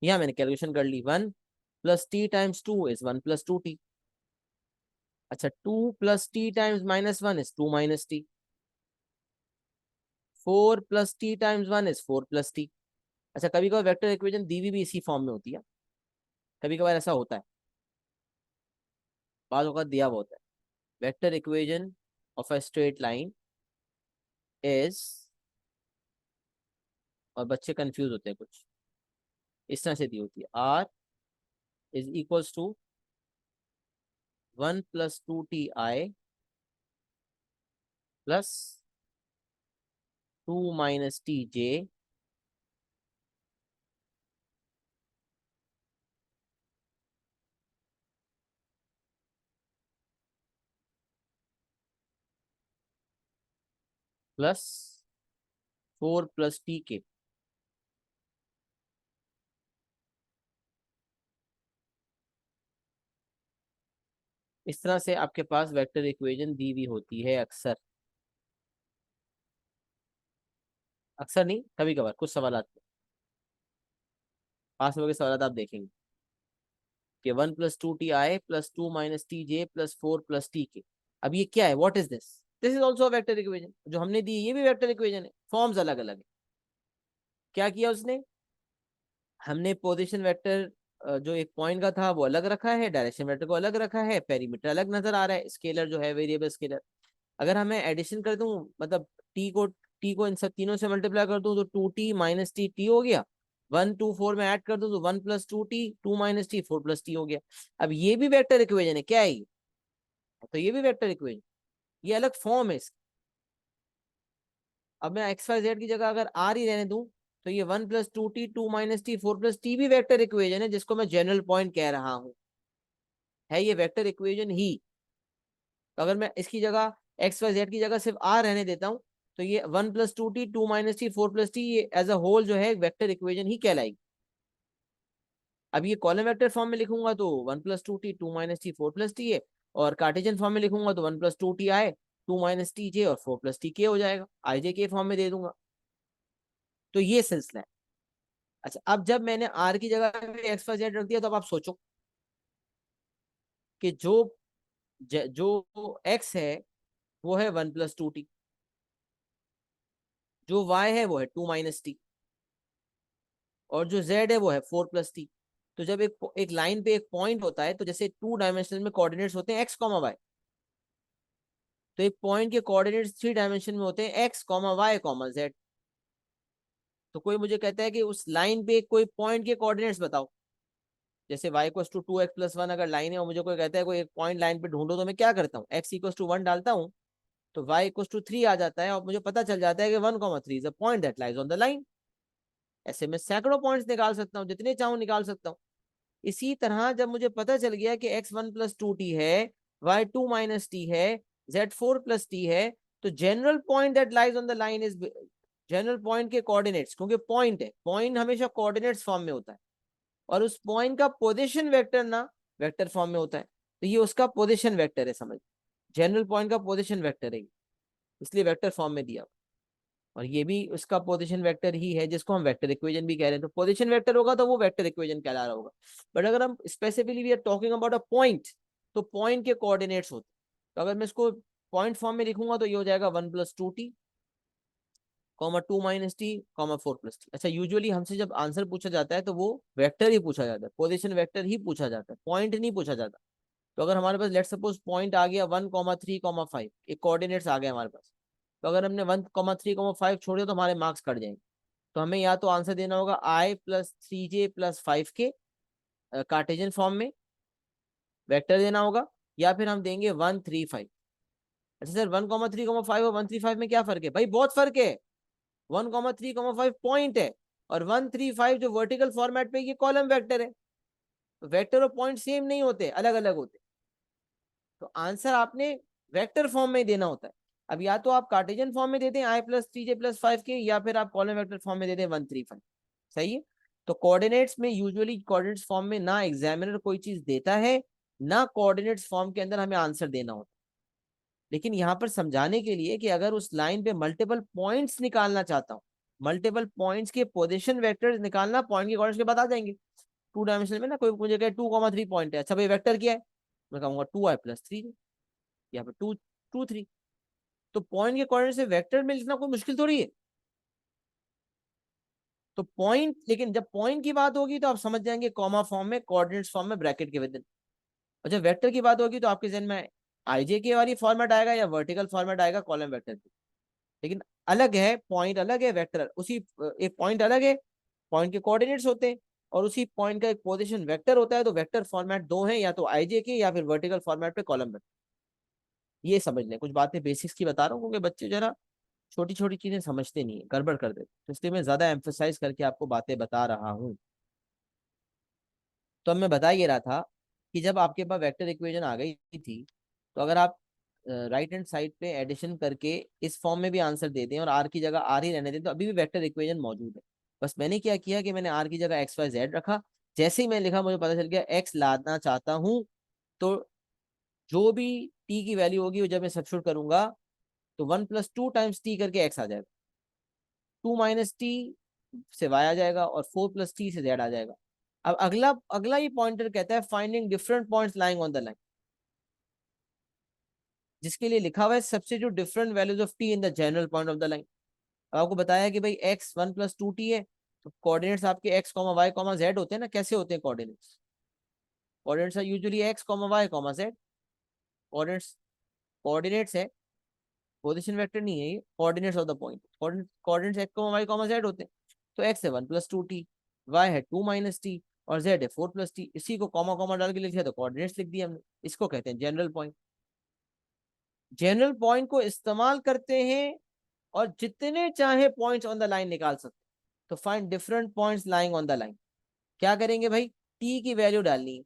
यहाँ मैंने कैलकुलेशन कर ली, 1 + t × 2 इज 1 + 2t। अच्छा, 2 + t × -1 is 2 - t। 4 + t × 1 is 4 + t। अच्छा, कभी कभार वेक्टर इक्वेशन दी हुई भी इसी फॉर्म में होती है, कभी कभार ऐसा होता है, बाद वक्त दिया हुआ होता है। Vector equation of a straight line is, और बच्चे कंफ्यूज होते हैं कुछ, इस तरह से दी होती है, R is equals to 1 + 2ti plus 2 - tj plus 4 + tk। इस तरह से आपके पास वेक्टर इक्वेशन दी हुई होती है अक्सर। अक्सर नहीं, कभी कभार कुछ सवाल आते हैं, पास में के सवाल आप देखेंगे कि 1 + 2ti plus 2 - tj plus 4 + tk। अब ये क्या है, what is this? This is also vector equation. जो हमने दी ये भी वेक्टर इक्वेशन है, फॉर्म्स अलग अलग है। क्या किया उसने, हमने पोजीशन वेक्टर जो एक पॉइंट का था वो अलग रखा है, डायरेक्शन वेक्टर को अलग रखा है, पेरीमीटर अलग नजर आ रहा है, स्केलर जो है वेरिएबल स्केलर। अगर हमें एडिशन कर दूं, मतलब टी को इन सब तीनों से मल्टीप्लाई कर दूं तो 2t - t हो गया। 1 2 4 में ऐड कर दूं तो 1 + 2t, 2 - t 4 + t हो गया। अब ये भी वेक्टर इक्वेशन है, क्या है ये? तो ये भी वेक्टर इक्वेशन, ये अलग फॉर्म है इसकी। अब मैं एक्स वाई जेड की जगह अगर आर ही रहने दूं तो ये 1 + 2t, 2 - t 4 + t भी वेक्टर इक्वेशन है, जिसको मैं जनरल पॉइंट कह रहा हूं। है ये वेक्टर इक्वेशन ही। तो अगर मैं इसकी जगह एक्स वाई जेड की जगह सिर्फ आर रहने देता हूँ तो ये 1 + 2t, 2 - t 4 + t, ये एज अ होल जो है वेक्टर इक्वेशन ही कहलाएगी। अब ये कॉलम वेक्टर फॉर्म में लिखूंगा तो 1 + 2t, 2 - t 4 + t है। और कार्टेशियन फॉर्म में लिखूंगा तो 1 + 2ti, 2 - tj और 4 + tk हो जाएगा। आईजे के फॉर्म में दे दूंगा। तो ये सिलसिला है। अच्छा, अब जब मैंने आर की जगह एक्स वाई जेड रख दिया तो अब आप सोचो कि जो एक्स है वो है 1 + 2t। जो y है वो है 2 - t, और जो z है वो है 4 + t। तो जब एक लाइन पे एक पॉइंट होता है, तो जैसे 2 डायमेंशनल में कोऑर्डिनेट्स होते हैं x, y, तो एक पॉइंट के कोऑर्डिनेट्स 3 डायमेंशन में होते हैं x, y, z। तो कोई मुझे कहता है कि उस लाइन पे कोई पॉइंट के कोऑर्डिनेट्स बताओ, जैसे y = 2x + 1 अगर लाइन है, और मुझे कोई कहता है कोई एक पॉइंट लाइन पे ढूंढो, तो मैं क्या करता हूँ, x = 1 डालता हूँ, तो y = 3 आ जाता है, और मुझे पता चल जाता है कि 1, 3 is a point that lies on the line. ऐसे मैं सैकड़ों पॉइंट्स निकाल सकता हूँ, जितने चाहूँ निकाल सकता हूँ। इसी तरह जब मुझे पता चल गया कि x1 + 2t है, y2 - t है, z4 + t है, तो general point that lies on the line is, general point के कोऑर्डिनेट्स, क्योंकि पॉइंट है, पॉइंट हमेशा कोऑर्डिनेट्स फॉर्म में होता है, और उस पॉइंट का पोजीशन वेक्टर ना वेक्टर फॉर्म में होता है, तो ये उसका पोजीशन वेक्टर है, समझ, जनरल पॉइंट का पोजीशन वेक्टर है, इसलिए वेक्टर फॉर्म में दिया। और ये भी उसका पोजीशन वेक्टर ही है, जिसको हम वेक्टर इक्वेशन भी कह रहे हैं, तो पोजीशन वेक्टर होगा तो वो वेक्टर इक्वेशन कहला रहा होगा। बट अगर हम specifically we are talking about a point, तो पॉइंट के कोऑर्डिनेट्स होते हैं। तो अगर मैं इसको पॉइंट फॉर्म में लिखूंगा तो ये हो जाएगा 1 + 2t, (2 - t, 4 + t). अच्छा, यूजुअली हमसे जब आंसर पूछा जाता है तो वो वेक्टर ही पूछा जाता है, पोजीशन वेक्टर ही पूछा जाता है, पॉइंट नहीं पूछा जाता। तो अगर हमारे पास लेट सपोज पॉइंट आ गया 1, 3, 5, एक कोऑर्डिनेट्स आ गए हमारे पास, तो अगर हमने 1, 3, 5 छोड़े तो हमारे मार्क्स कट जाएंगे। तो हमें या तो आंसर देना होगा i + 3j + 5 के कार्टेशियन फॉर्म में वेक्टर देना होगा, या फिर हम देंगे 1, 3, 5। अच्छा सर, 1, 3, 5 और 1, 3, 5 में क्या फर्क है? भाई बहुत फर्क है। 1, 3, 5 पॉइंट है, और 1, 3, 5 जो वर्टिकल फॉर्मेट पे, ये कॉलम वेक्टर है। तो वेक्टर और पॉइंट सेम नहीं होते, अलग अलग होते। तो आंसर आपने वेक्टर फॉर्म में देना होता है। अब या तो आप कार्टेशियन फॉर्म में देते हैं i + 3j + 5 के, या फिर आप कॉलम वेक्टर फॉर्म में देते हैं 1, 3, 5। सही है। तो कोऑर्डिनेट्स में यूजुअली कोऑर्डिनेट्स फॉर्म में ना एग्जामिनर कोई चीज देता है, ना कोऑर्डिनेट्स फॉर्म के अंदर हमें आंसर देना होता है। लेकिन यहाँ पर समझाने के लिए कि अगर उस लाइन पे मल्टीपल पॉइंट्स निकालना चाहता हूँ, मल्टीपल पॉइंट्स के पोजीशन वेक्टर निकालना, पॉइंट के कोऑर्डिनेट्स के बाद आ जाएंगे। 2 डायमेंशन में ना कोई मुझे कहे 2, 3 पॉइंट है, अच्छा भाई वेक्टर क्या है, मैं कहूंगा 2i + 3, यहाँ पे 2, 2, 3। तो पॉइंट के कोऑर्डिनेट से वेक्टर में लिखना कोई मुश्किल थोड़ी है। तो पॉइंट, लेकिन जब पॉइंट की बात होगी तो आप समझ जाएंगे कॉमा फॉर्म में, कोऑर्डिनेट्स फॉर्म में, ब्रैकेट के विद इन। और जब वेक्टर की बात होगी तो आपके जहन में आईजे के वाली फॉर्मेट आएगा या वर्टिकल फॉर्मेट आएगा कॉलम वेक्टर की। लेकिन अलग है, पॉइंट अलग है, वेक्टर उसी, एक पॉइंट अलग है, पॉइंट के कोऑर्डिनेट्स होते हैं, और उसी पॉइंट का एक पोजीशन वेक्टर होता है। तो वेक्टर फॉर्मेट दो हैं, या तो आईजे के या फिर वर्टिकल फॉर्मेट पे कॉलम वेक्टर। ये समझ लें, कुछ बातें बेसिक्स की बता रहा हूँ, क्योंकि बच्चे जरा छोटी छोटी चीजें समझते नहीं है, गड़बड़ कर देते, तो इसलिए मैं ज्यादा एम्फोसाइज करके आपको बातें बता रहा हूँ। तो अब मैं बता ये रहा था कि जब आपके पास वेक्टर इक्वेशन आ गई थी, तो अगर आप राइट हैंड साइड पे एडिशन करके इस फॉर्म में भी आंसर दे दें और आर की जगह आर ही रहने दें, तो अभी भी वेक्टर इक्वेशन मौजूद है। बस मैंने क्या किया कि मैंने आर की जगह XY Z रखा। जैसे ही मैं लिखा, मुझे पता चल गया एक्स लाना चाहता हूँ, तो जो भी टी की वैल्यू होगी वो जब मैं सब्स्टिट्यूट करूंगा, तो 1 + 2 × t करके एक्स आ जाएगा, 2 - t से y आ जाएगा, और 4 + t से z आ जाएगा। अब अगला अगला ये पॉइंटर कहता है finding different points lying on the line, जिसके लिए लिखा हुआ है substitute different values of t in the general point of the line. अब आपको बताया कि भाई x 1 + 2t है, तो कोऑर्डिनेट्स आपके x, y, z होते हैं ना। कैसे होते हैं coordinates? Coordinates are usually x, y, z। Coordinates, coordinates है, पोजीशन वेक्टर नहीं है, ये coordinates of the point. Coordinates x, y, z होते हैं। तो x है 1 + 2t, y है 2 - t, और z है 4 + t। इसी को कॉमा कॉमा डाल के लिख दिया, तो कोऑर्डिनेट्स लिख दिया हमने। इसको कहते हैं जनरल पॉइंट। जनरल पॉइंट को इस्तेमाल करते हैं और जितने चाहे पॉइंट्स ऑन द लाइन निकाल सकते हैं। तो find different points lying on the line. क्या करेंगे भाई, टी की वैल्यू डालनी है।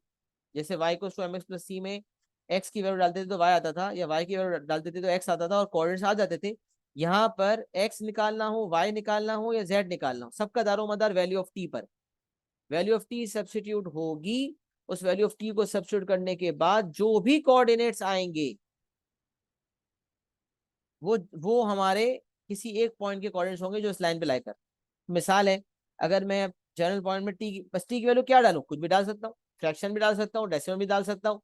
जैसे y = mx + c में x की वैल्यू डालते थे तो y आता था, या y की वैल्यू डालते थे तो x आता था, और कोऑर्डिनेट्स आ जाते थे। यहाँ पर x निकालना हो, y निकालना हो, या z निकालना हो, सबका दारोमदार वैल्यू ऑफ t पर। वैल्यू ऑफ t सब्स्टिट्यूट होगी, उस वैल्यू ऑफ t को सब्स्टिट्यूट करने के बाद जो भी कोऑर्डिनेट्स आएंगे, वो हमारे किसी एक पॉइंट के कोऑर्डिनेट्स होंगे जो इस लाइन पे लाई कर। मिसाल है, अगर मैं जनरल पॉइंट में बस टी की वैल्यू क्या डालूं, कुछ भी डाल सकता हूँ, फ्रैक्शन भी डाल सकता हूँ, डेसिमल भी डाल सकता हूँ,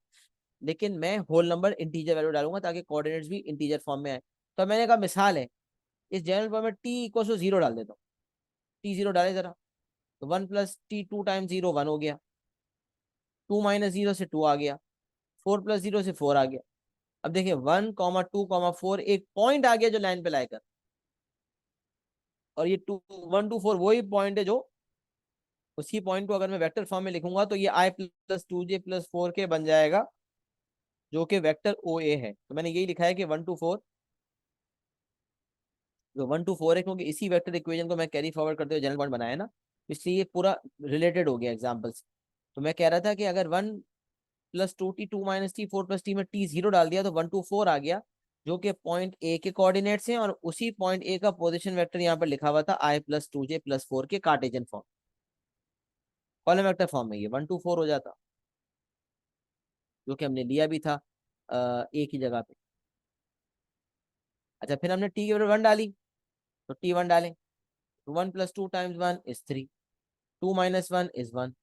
लेकिन मैं होल नंबर इंटीजर वैल्यू डालूंगा ताकि कोऑर्डिनेट्स भी इंटीजर फॉर्म में आए। तो मैंने कहा मिसाल है, इस जनरल फॉर्म में टी इक्वल टू 0 डाल देता हूँ। टी 0 डाले जरा, तो 1 + टी, 2 टाइम्स 0 1 हो गया, 2 - 0 से 2 आ गया, 4 + 0 से 4 आ गया। अब देखिए 1, 2, 4 एक पॉइंट आ गया जो लाइन पे लाएगा, और ये 1, 2, 4 वही पॉइंट है जो, उसी पॉइंट को अगर मैं वेक्टर फॉर्म में लिखूंगा तो ये i + 2j + 4 के बन जाएगा, जो कि वेक्टर ओ ए है। तो मैंने यही लिखा है कि 1, 2, 4, जो 1, 2, 4 है, क्योंकि इसी वेक्टर इक्वेशन को मैं कैरी फॉरवर्ड करते हुए जनरल पॉइंट बनाया ना, इसलिए ये पूरा रिलेटेड हो गया एग्जाम्पल से। तो मैं कह रहा था कि अगर 1 + 2t, 2 - t, 4 + t में टी 0 डाल दिया तो 1, 2, 4 आ गया, जो कि पॉइंट ए के कोऑर्डिनेट्स हैं, और उसी पॉइंट ए का पोजीशन वेक्टर यहाँ पर लिखा हुआ था i + 2j + 4 के Cartesian form, column vector form में ये 1, 2, 4 हो जाता, जो कि हमने लिया भी था ए की जगह पे। अच्छा, फिर हमने टी के बराबर 1 डाली, तो t 1 डालें, तो 1 + 2 टाइम्स 1 इज 3, 2 - 1 इज 1,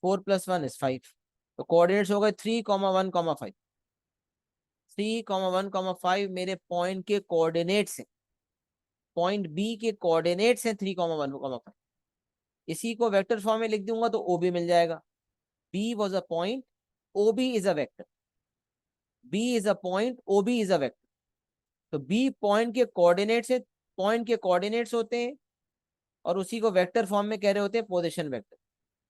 4 + 1 इज 5। तो कोऑर्डिनेट्स हो गए 3, 1, 5। 3, 1, 5 मेरे पॉइंट के कोऑर्डिनेट्स हैं, पॉइंट बी के कोऑर्डिनेट्स हैं 3, 1, 5। इसी को वेक्टर फॉर्म में लिख दूंगा तो ओ बी मिल जाएगा। B was a point, O B is a vector, B is a point, O B is a vector. तो बी पॉइंट के कोऑर्डिनेट्स है, पॉइंट के कोऑर्डिनेट्स होते हैं, और उसी को वेक्टर फॉर्म में कह रहे होते हैं पोजीशन वेक्टर।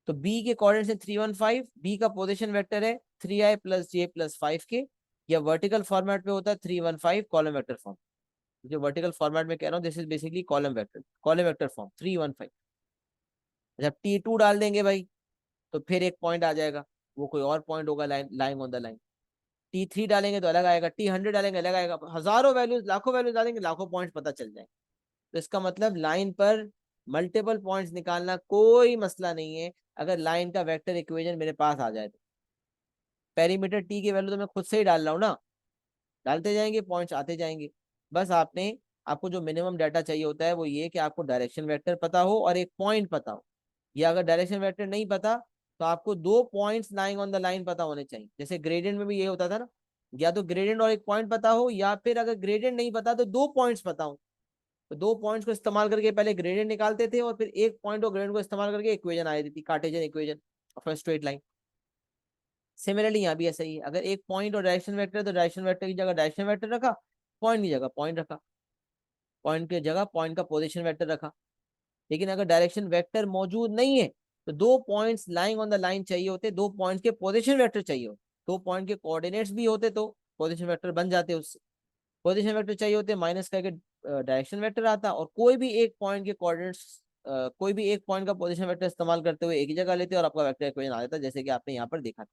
तो बी के कोऑर्डिनेट्स है 3, 1, 5, बी का पोजीशन वेक्टर है 3i + j + 5 के, या वर्टिकल फॉर्मेट पे होता है 3, 1, 5 कॉलम वेक्टर फॉर्म। जो वर्टिकल फॉर्मेट में कह रहा हूँ, this is basically column vector, column vector form 3, 1, 5। जब T2 डाल देंगे भाई, तो फिर एक पॉइंट आ जाएगा, वो कोई और पॉइंट होगा, line line on the line. T3 डालेंगे तो अलग आएगा, T100 डालेंगे अलग आएगा, हजारों वैल्यूज, लाखों वैल्यूज डालेंगे, लाखों पॉइंट पता चल जाएंगे। तो इसका मतलब लाइन पर मल्टीपल पॉइंट्स निकालना कोई मसला नहीं है, अगर लाइन का वेक्टर इक्वेशन मेरे पास आ जाए तो। पेरीमीटर टी की वैल्यू तो मैं खुद से ही डाल रहा हूँ ना, डालते जाएंगे पॉइंट्स आते जाएंगे। बस आपको जो मिनिमम डाटा चाहिए होता है वो ये कि आपको डायरेक्शन वेक्टर पता हो और एक पॉइंट पता हो, या अगर डायरेक्शन वेक्टर नहीं पता तो आपको 2 points lying on the line पता होने चाहिए। जैसे ग्रेडियंट में भी ये होता था ना, या तो ग्रेडियंट और एक पॉइंट पता हो, या फिर अगर ग्रेडियंट नहीं पता तो 2 पॉइंट्स पता हो। तो 2 पॉइंट्स को इस्तेमाल करके पहले ग्रेडियंट निकालते थे, और फिर एक पॉइंट और ग्रेडियंट को इस्तेमाल करके इक्वेशन आ जाती थी, Cartesian equation of straight line. Similarly यहाँ भी ऐसा ही है, अगर एक पॉइंट और डायरेक्शन वेक्टर है तो डायरेक्शन वेक्टर की जगह डायरेक्शन वेक्टर रखा, पॉइंट की जगह पॉइंट रखा, पॉइंट की जगह पॉइंट का पोजीशन वेक्टर रखा। लेकिन अगर डायरेक्शन वेक्टर मौजूद नहीं है तो 2 points lying on the line चाहिए होते, 2 पॉइंट्स के पोजीशन वेक्टर चाहिए होते, 2 पॉइंट के कोऑर्डिनेट्स भी होते तो पोजीशन वेक्टर बन जाते उससे। पोजीशन वेक्टर चाहिए होते माइनस करके डायरेक्शन वेक्टर आता, और कोई भी एक पॉइंट के कोऑर्डिनेट्स, कोई भी एक पॉइंट का पोजीशन वेक्टर इस्तेमाल करते हुए एक ही जगह लेते और आपका वेक्टर इक्वेशन आ जाता, जैसे कि आपने यहाँ पर देखा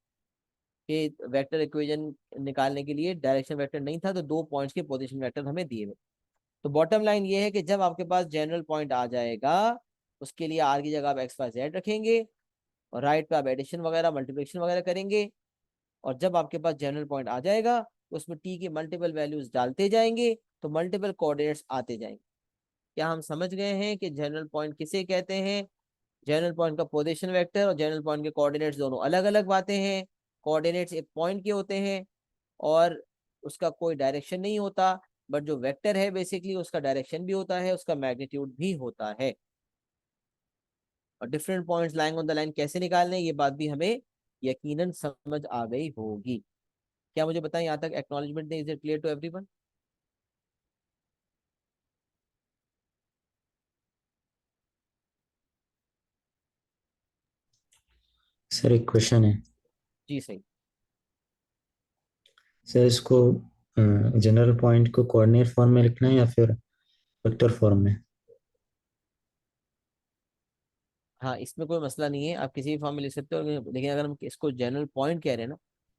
कि वेक्टर इक्वेशन निकालने के लिए डायरेक्शन वेक्टर नहीं था तो 2 पॉइंट्स के पोजीशन वेक्टर हमें दिए हुए। तो बॉटम लाइन ये है कि जब आपके पास जनरल पॉइंट आ जाएगा, उसके लिए आर की जगह आप एक्स वाई जेड रखेंगे, और राइट पे आप एडिशन वगैरह मल्टीप्लिकेशन वगैरह करेंगे। और जब आपके पास जनरल पॉइंट आ जाएगा, उसमें टी के मल्टीपल वैल्यूज डालते जाएंगे, तो मल्टीपल कोऑर्डिनेट्स आते जाएंगे। क्या हम समझ गए हैं कि जनरल पॉइंट किसे कहते हैं? जनरल पॉइंट का पोजीशन वेक्टर और जनरल पॉइंट के कोऑर्डिनेट्स दोनों अलग अलग बातें हैं। कोऑर्डिनेट्स एक पॉइंट के होते हैं, और उसका कोई डायरेक्शन नहीं होता, बट जो वेक्टर है बेसिकली उसका डायरेक्शन भी होता है, उसका मैग्नीट्यूड भी होता है। और different points lying on the line कैसे निकालने, ये बात भी हमें यकीनन समझ आ गई होगी। क्या मुझे बताएं, यहाँ तक एक्नॉलेजमेंट दें, is it clear to everyone? Sir एक क्वेश्चन है। जी सही। सर इसको जनरल पॉइंट को कोऑर्डिनेट फॉर्म में लिखना है या फिर वेक्टर फॉर्म में? हाँ, इसमें कोई मसला नहीं है, आप किसी भी फॉर्म में लिख सकते हो, लेकिन अगर हम इसको जनरल पॉइंट कह रहे हैं ना,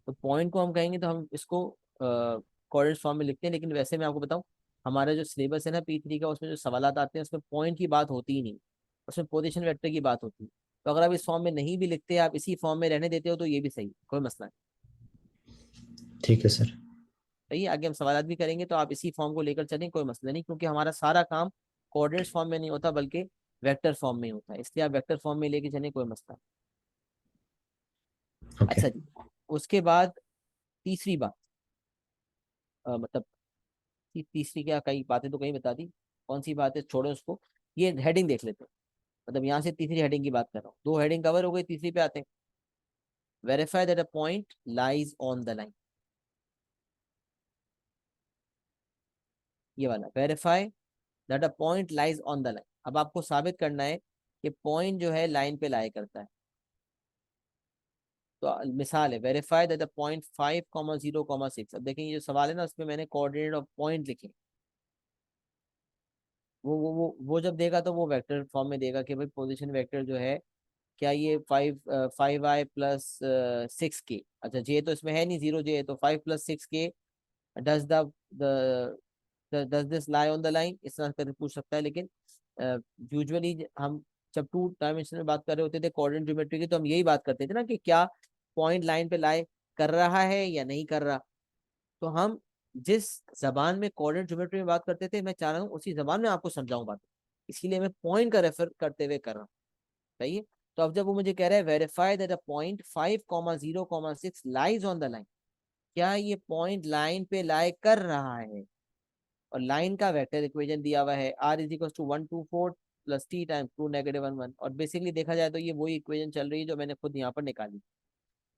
तो पॉइंट को हम कहेंगे तो हम इसको कोऑर्डिनेट फॉर्म में लिखते हैं। लेकिन वैसे मैं आपको बताऊं, हमारा जो सिलेबस है ना P3 का, उसमें जो सवालात आते हैं उसमें पॉइंट की बात होती ही नहीं, उसमें पोजीशन वेक्टर की बात होती है। तो अगर आप इस फॉर्म में नहीं भी लिखते, आप इसी फॉर्म में रहने देते हो, तो ये भी सही, कोई मसला नहीं। ठीक है सर। सही है, आगे हम सवालात भी करेंगे तो आप इसी फॉर्म को लेकर चलें, कोई मसला नहीं, क्योंकि हमारा सारा काम कोऑर्डिनेट्स फॉर्म में नहीं होता बल्कि वेक्टर फॉर्म में होता है, इसलिए आप वेक्टर फॉर्म में लेके चलें, कोई मसला नहीं। ओके। अच्छा जी, उसके बाद तीसरी बात, मतलब तीसरी क्या, कई बातें तो कहीं बता दी। कौन सी बात है, छोड़ो उसको। ये हेडिंग देख लेते हैं, मतलब यहाँ से तीसरी हेडिंग की बात कर रहा हूँ, दो हेडिंग कवर हो गई, तीसरी पे आते हैं। Verify that a point lies on the line, ये वाला verify that a point lies on the line. अब आपको साबित करना है कि पॉइंट जो है लाइन पे लाई करता है। तो मिसाल है, वेरीफाई दैट द पॉइंट 5,0,6। अब देखें ये जो सवाल है ना, उसमें मैंने कोऑर्डिनेट ऑफ पॉइंट लिखे। वो जब देगा तो वो वेक्टर फॉर्म में देगा कि भाई पोजीशन वेक्टर जो है, क्या ये 5i+6k, अच्छा जे तो इसमें है नहीं, 0 जे है, तो 5+6k does does this lie on the line, इस तरह करके पूछ सकता है। लेकिन यूजुअली हम जब टू डायमेंशन में बात कर रहे होते थे कोऑर्डिनेट ज्योमेट्री की, तो हम यही बात करते थे ना कि क्या पॉइंट लाइन पे लाई कर रहा है या नहीं कर रहा। तो हम जिस जबान में कोऑर्डिनेट ज्योमेट्री में बात करते थे, मैं चाह रहा हूँ उसी जबान में आपको समझाऊं बात, इसीलिए मैं पॉइंट का रेफर करते हुए कर रहा हूँ। सही है। तो अब जब वो मुझे कह रहा है verify that a point 5,0,6 lies on the line, क्या ये पॉइंट लाइन पे लाई कर रहा है, और लाइन का वेक्टर इक्वेशन दिया हुआ है r = 1, 2, 4 प्लस t टाइम्स 2, -1, 1। और बेसिकली देखा जाए तो ये वही इक्वेशन चल रही है जो मैंने खुद यहाँ पर निकाली।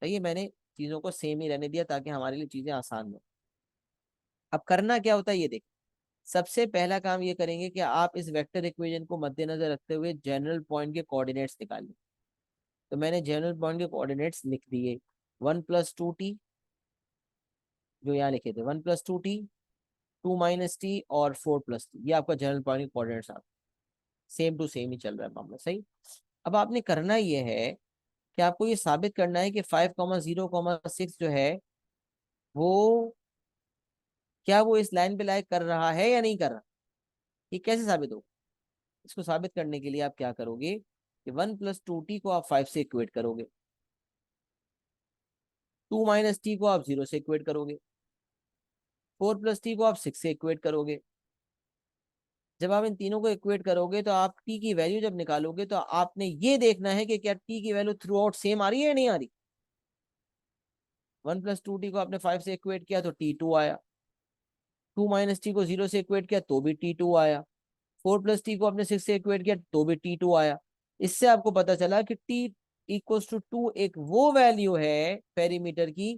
सही है, मैंने चीजों को सेम ही रहने दिया ताकि हमारे लिए चीजें आसान हो। अब करना क्या होता है ये देख, सबसे पहला काम ये करेंगे कि आप इस वेक्टर इक्वेशन को मद्देनजर रखते हुए जनरल पॉइंट के कोऑर्डिनेट्स निकालें। तो मैंने जनरल पॉइंट के कोऑर्डिनेट्स लिख दिए, 1+2t, जो यहाँ लिखे थे 1+2t, 2 - t और 4+t, ये आपका जनरल पॉइंट के कोऑर्डिनेट्स। आप सेम टू सेम ही चल रहा है मामला। सही। अब आपने करना ये है कि आपको ये साबित करना है कि 5,0,6 जो है वो, क्या वो इस लाइन पे लाइक कर रहा है या नहीं कर रहा। ये कैसे साबित होगा, इसको साबित करने के लिए आप क्या करोगे कि 1+2t को आप 5 से इक्वेट करोगे, 2 - t को आप 0 से इक्वेट करोगे, 4+t को आप 6 से इक्वेट करोगे। जब आप इन तीनों को इक्वेट करोगे तो आप t की वैल्यू जब निकालोगे तो आपने ये देखना है कि क्या t की वैल्यू थ्रू आउट सेम आ रही है या नहीं आ रही। 1+2t को आपने 5 से इक्वेट किया तो t2 आया, 2 - t को 0 से इक्वेट किया तो भी t2 आया, 4+t को आपने 6 से इक्वेट किया तो भी t2 आया। इससे आपको पता चला कि t = 2 एक वो वैल्यू है पेरीमीटर की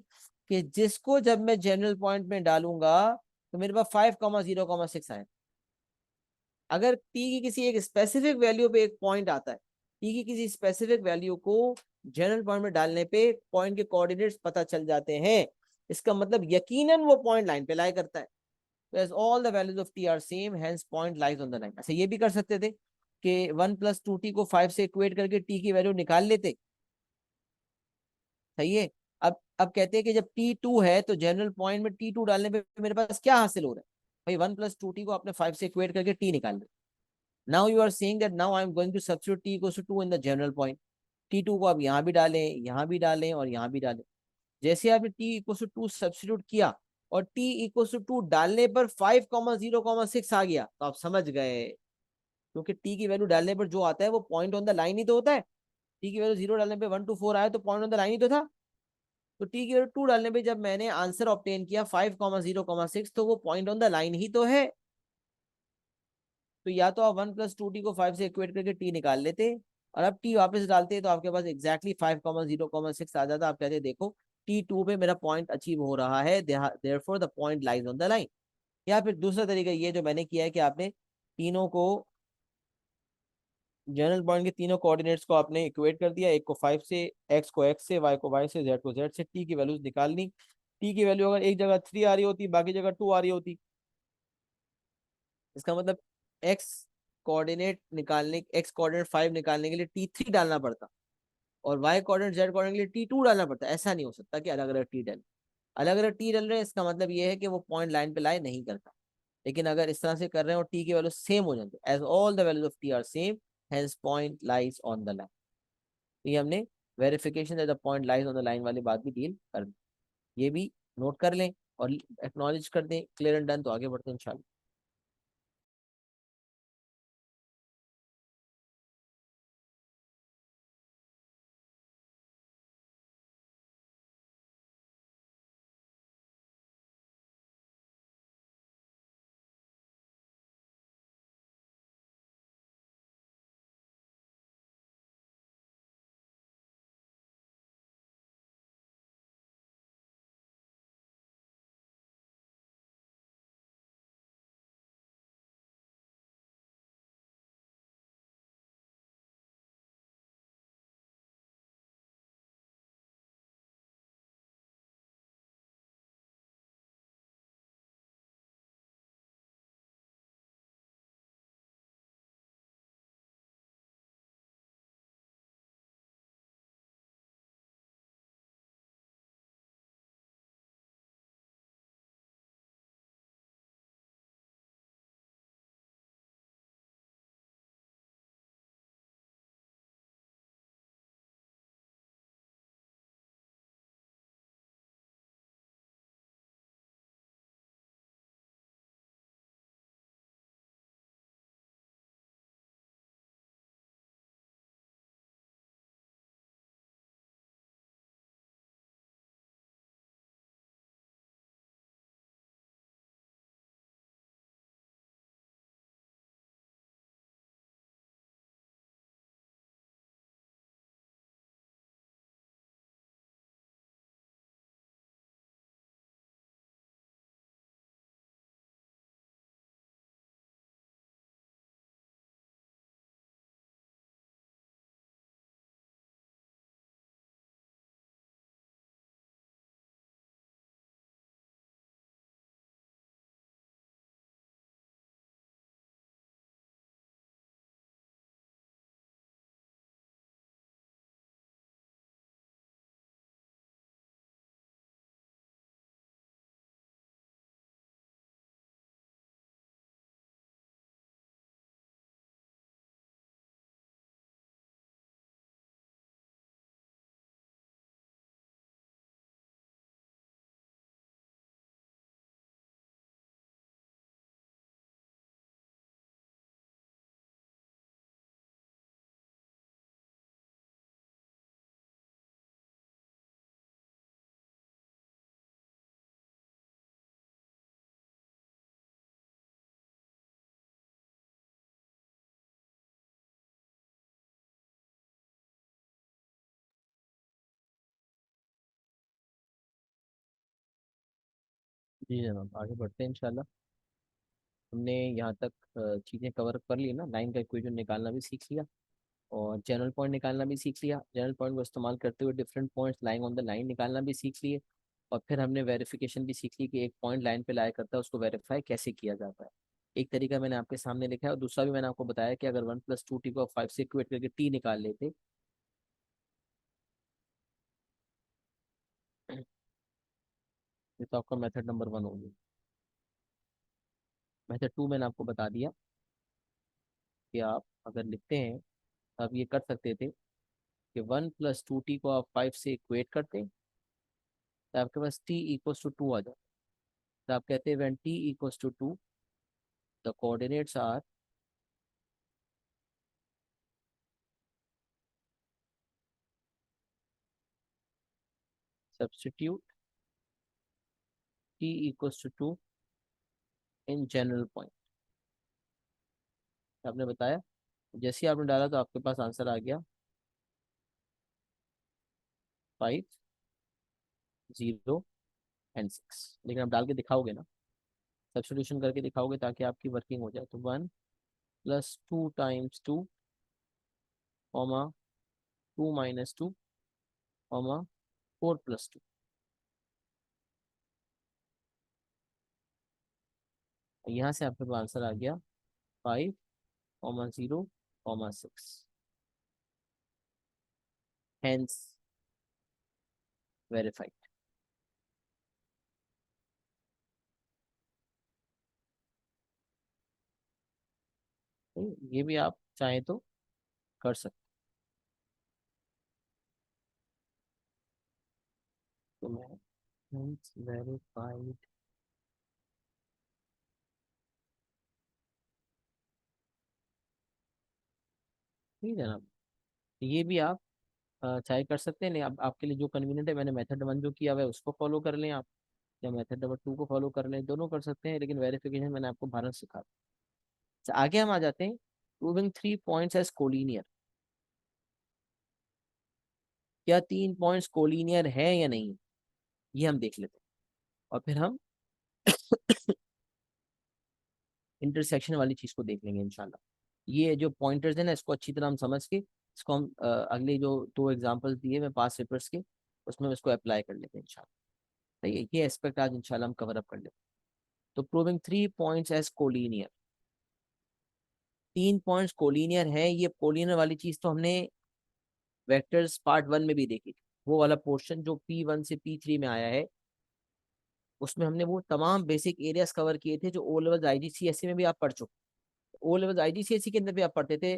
कि जिसको जब मैं जनरल पॉइंट में डालूंगा तो मेरे पास 5,0,6 आए। अगर टी की किसी एक स्पेसिफिक वैल्यू पे एक पॉइंट आता है, टी की किसी स्पेसिफिक वैल्यू को जनरल पॉइंट में डालने पे पॉइंट के कोऑर्डिनेट्स पता चल जाते हैं, इसका मतलब यकीनन वो पॉइंट लाइन पे लाई करता है। Whereas all the values of t are same, hence point lies on the line। अच्छा ये भी कर सकते थे कि 1+2t को 5 से इक्वेट करके t की वैल्यू निकाल लेते। सही है। अब कहते हैं कि जब t2 है तो जनरल पॉइंट में t2 डालने पे मेरे पास क्या हासिल हो रहा है, भाई 1+2t को आपने 5 से इक्वेट करके t निकाल लिया। Now you are saying that now I am going to substitute t equals to 2 in the general point. t2 को आप यहाँ भी डालें, यहाँ भी डालें और यहाँ भी डालें। जैसे आपने t इक्वल्स टू 2 सब्स्टिट्यूट किया और t इक्वल्स टू 2 डालने पर 5,0,6 आ गया, तो आप समझ गए, क्योंकि t की वैल्यू डालने पर जो आता है वो पॉइंट ऑन द लाइन ही तो होता है। t की वैल्यू 0 डालने पे 1 to 4 आया तो पॉइंट ऑन द लाइन ही तो था। तो t की वैल्यू 2 डालने पे जब मैंने आंसर ऑब्टेन किया 5,0,6, तो वो पॉइंट ऑन द लाइन ही तो है। तो या तो आप 1+2t को 5 से इक्वेट करके t निकाल लेते और अब t वापस डालते तो आपके पास एग्जैक्टली 5,0,6 आ जाता। आप कहते देखो t2 पे मेरा पॉइंट अचीव हो रहा है, therefore the point lies on the line. या फिर दूसरा तरीका ये जो मैंने किया है कि आपने तीनों को, जनरल पॉइंट के तीनों कोऑर्डिनेट्स को आपने इक्वेट कर दिया, एक को 5 से, x को x से, y को y से, z को z से, t की वैल्यूज निकाल ली। t की वैल्यू अगर एक जगह 3 आ रही होती, बाकी जगह 2 आ रही होती, इसका मतलब x कोऑर्डिनेट 5 निकालने के लिए t3 डालना पड़ता और y कोऑर्डिनेट z कोऑर्डिनेट के लिए t2 डालना पड़ता। ऐसा नहीं हो सकता कि अलग अलग टी डल, अलग अलग टी डल रहे हैं, इसका मतलब ये है कि वो पॉइंट लाइन पे लाई नहीं करता। लेकिन अगर इस तरह से कर रहे हैं और टी की वैल्यू सेम हो जाती है, as all the values of T are same, hence point lies on the line. ये हमने verification the point lies on the line वाली बात भी डील कर दी। ये भी नोट कर लें और एक्नॉलेज कर दें, क्लियर एंड डन, तो आगे बढ़ते हैं इंशाल्लाह। जी जनाब, आगे बढ़ते हैं इंशाल्लाह। हमने यहाँ तक चीज़ें कवर कर ली ना, लाइन का इक्वेशन निकालना भी सीख लिया और जनरल पॉइंट निकालना भी सीख लिया। जनरल पॉइंट को इस्तेमाल करते हुए different points lying on the line निकालना भी सीख लिए। और फिर हमने वेरिफिकेशन भी सीख ली कि एक पॉइंट लाइन पे लाया करता है, उसको वेरीफाई कैसे किया जाता है। एक तरीका मैंने आपके सामने लिखा है और दूसरा भी मैंने आपको बताया कि अगर 1 + 2t को 5 से इक्वेट करके टी निकाल लेते ये तो आपका मेथड नंबर 1 हो गया। मेथड 2 मैंने आपको बता दिया कि आप अगर लिखते हैं तो आप ये कर सकते थे कि 1 + 2t को आप 5 से इक्वेट करते तो आपके पास t = 2 आ जाता। तो आप कहते हैं when t = 2 the coordinates are substitute t = 2 in general point. आपने बताया, जैसे ही आपने डाला तो आपके पास आंसर आ गया 5, 0 एंड 6। लेकिन आप डाल के दिखाओगे ना, सब्स्टिट्यूशन करके दिखाओगे ताकि आपकी वर्किंग हो जाए। तो 1 + 2 × 2 कॉमा 2 - 2 कॉमा 4 + 2। यहाँ से आपके पास आंसर आ गया 5, 0, 6। Hence verified. ये भी आप चाहें तो कर सकते हो। तो मैं हेंस वेरीफाइड, ठीक है ना। ये भी आप चाहे कर सकते हैं। नहीं, अब आपके लिए जो कन्वीनियंट है, मैंने मेथड 1 जो किया हुआ है उसको फॉलो कर लें आप, या मेथड नंबर 2 को फॉलो कर लें, दोनों कर सकते हैं। लेकिन वेरिफिकेशन मैंने आपको भारत सिखा दिया। अच्छा, आगे हम आ जाते हैं। Proving 3 points as collinear. क्या 3 पॉइंट्स कोलिनियर है या नहीं, ये हम देख लेते हैं। और फिर हम इंटरसेक्शन वाली चीज को देख लेंगे इंशाल्लाह। ये जो पॉइंटर्स है ना, इसको अच्छी तरह हम समझ के इसको हम अगले जो 2 एग्जांपल्स दिए मैं पास पेपर्स के, उसमें हम इसको अप्लाई कर लेते हैं इंशाल्लाह। तो ये एस्पेक्ट आज इंशाल्लाह हम कवर अप कर लेते हैं। तो proving 3 points as collinear, 3 points collinear है। ये कोलिनियर वाली चीज तो हमने वेक्टर्स पार्ट 1 में भी देखी थी। वो वाला पोर्शन जो P1 से P3 में आया है, उसमें हमने वो तमाम बेसिक एरियाज कवर किए थे जो ओ लेवल IGCSE में भी आप पढ़ चुके। ओ लेवल IGCSE के अंदर भी आप पढ़ते थे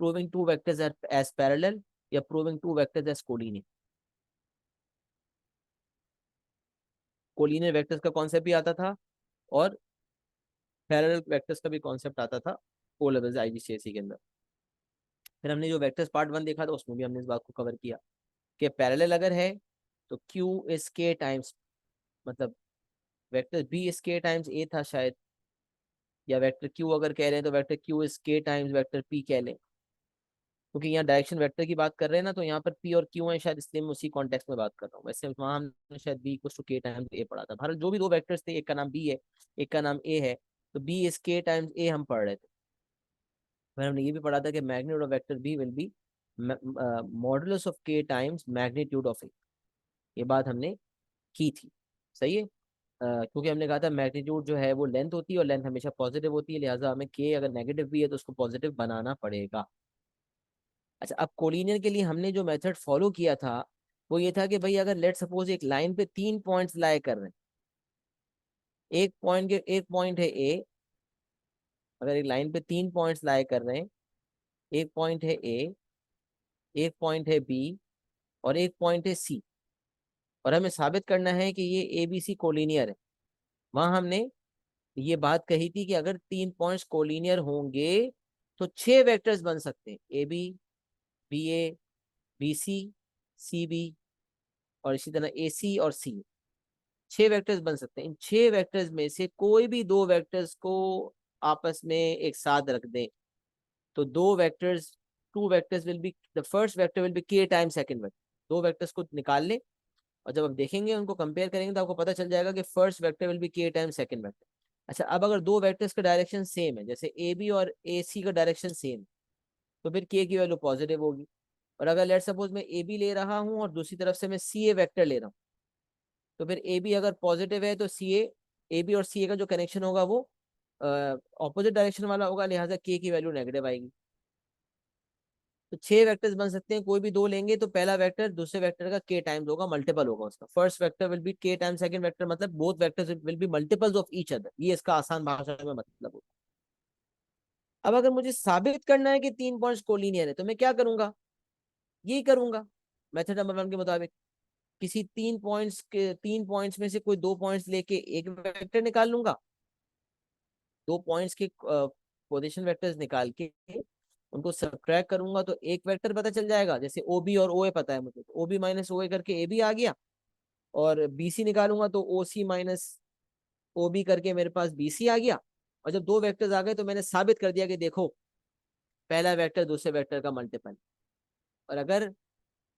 प्रूविंग 2 वेक्टर्स एज पैरेलल या proving 2 vectors as collinear. Collinear vectors का कॉन्सेप्ट भी आता था और पैरेलल वेक्टर्स का भी कॉन्सेप्ट आता था ओ लेवल IGCSE के अंदर। फिर हमने जो वेक्टर्स पार्ट 1 देखा था उसमें भी हमने इस बात को कवर किया कि पैरेलल अगर है तो Q is K टाइम्स, मतलब vector B is K times A था शायद, या वेक्टर Q अगर कह रहे हैं तो vector Q is K times vector P कह लें। क्योंकि यहाँ डायरेक्शन वेक्टर की बात कर रहे हैं ना, तो यहाँ पर P और Q है शायद, इसलिए मैं उसी कॉन्टेक्स्ट में बात कर रहा हूँ। वैसे वहाँ हमने शायद B = K टाइम्स A पढ़ा था। भारत जो भी 2 वेक्टर्स थे, एक का नाम B है एक का नाम A है, तो B is K times A हम पढ़ रहे थे। फिर हमने ये भी पढ़ा था कि magnitude of vector B will be modulus of K times magnitude of A। ये बात हमने की थी, सही है। क्योंकि हमने कहा था मैग्नीट्यूड जो है वो लेंथ होती है और लेंथ हमेशा पॉजिटिव होती है, लिहाजा हमें के अगर नेगेटिव भी है तो उसको पॉजिटिव बनाना पड़ेगा। अच्छा, अब कोलिनियर के लिए हमने जो मेथड फॉलो किया था वो ये था कि भाई अगर लेट सपोज एक लाइन पे 3 पॉइंट्स लाए कर रहे हैं, एक पॉइंट है ए, अगर एक लाइन पे 3 पॉइंट्स लाए कर रहे हैं, एक पॉइंट है ए, एक पॉइंट है बी और एक पॉइंट है सी, और हमें साबित करना है कि ये ए बी सी कोलिनियर है। वहां हमने ये बात कही थी कि अगर 3 पॉइंट्स कोलिनियर होंगे तो 6 वेक्टर्स बन सकते हैं, A B, B A, B C B, और इसी तरह ए सी और सी। 6 वेक्टर्स बन सकते हैं। इन 6 वेक्टर्स में से कोई भी 2 वेक्टर्स को आपस में एक साथ रख दें तो 2 vectors, 2 vectors will be, the first vector will be K time second vector. 2 vectors को निकाल लें और जब आप देखेंगे उनको कंपेयर करेंगे तो आपको पता चल जाएगा कि फर्स्ट वेक्टर विल बी के टाइम्स सेकंड वेक्टर। अच्छा, अब अगर दो वेक्टर्स का डायरेक्शन सेम है, जैसे ए बी और ए सी का डायरेक्शन सेम, तो फिर के की वैल्यू पॉजिटिव होगी। और अगर लेट सपोज मैं ए बी ले रहा हूँ और दूसरी तरफ से मैं सी ए वेक्टर ले रहा हूँ, तो फिर ए बी अगर पॉजिटिव है तो सी ए बी और सी ए का जो कनेक्शन होगा वो ऑपोजिट डायरेक्शन वाला होगा, लिहाजा के की वैल्यू नेगेटिव आएगी। तो 6 वेक्टर्स बन सकते हैं, कोई भी दो लेंगे तो पहला वेक्टर दूसरे वेक्टर का के टाइम्स होगा, मल्टीपल होगा उसका। फर्स्ट वेक्टर विल बी के टाइम्स सेकंड वेक्टर, मतलब both vectors will be multiples of each other, ये इसका आसान भाषा में मतलब होता है। अब अगर मुझे साबित करना है कि 3 पॉइंट्स कोलिनियर है तो मैं क्या करूंगा, यही करूंगा मेथड नंबर 1 के मुताबिक। किसी 3 पॉइंट्स में से कोई 2 पॉइंट्स लेके एक वेक्टर निकाल लूंगा, 2 पॉइंट्स के पोजीशन वेक्टर्स निकाल के उनको सब्ट्रैक्ट करूंगा तो एक वेक्टर पता चल जाएगा। जैसे ओ बी और ओ ए पता है मुझे, तो ओ बी माइनस ओ ए करके ए बी आ गया। और बी सी निकालूंगा तो ओ सी माइनस ओ बी करके मेरे पास बी सी आ गया। और जब दो वेक्टर्स आ गए तो मैंने साबित कर दिया कि देखो पहला वेक्टर दूसरे वेक्टर का मल्टीपल। और अगर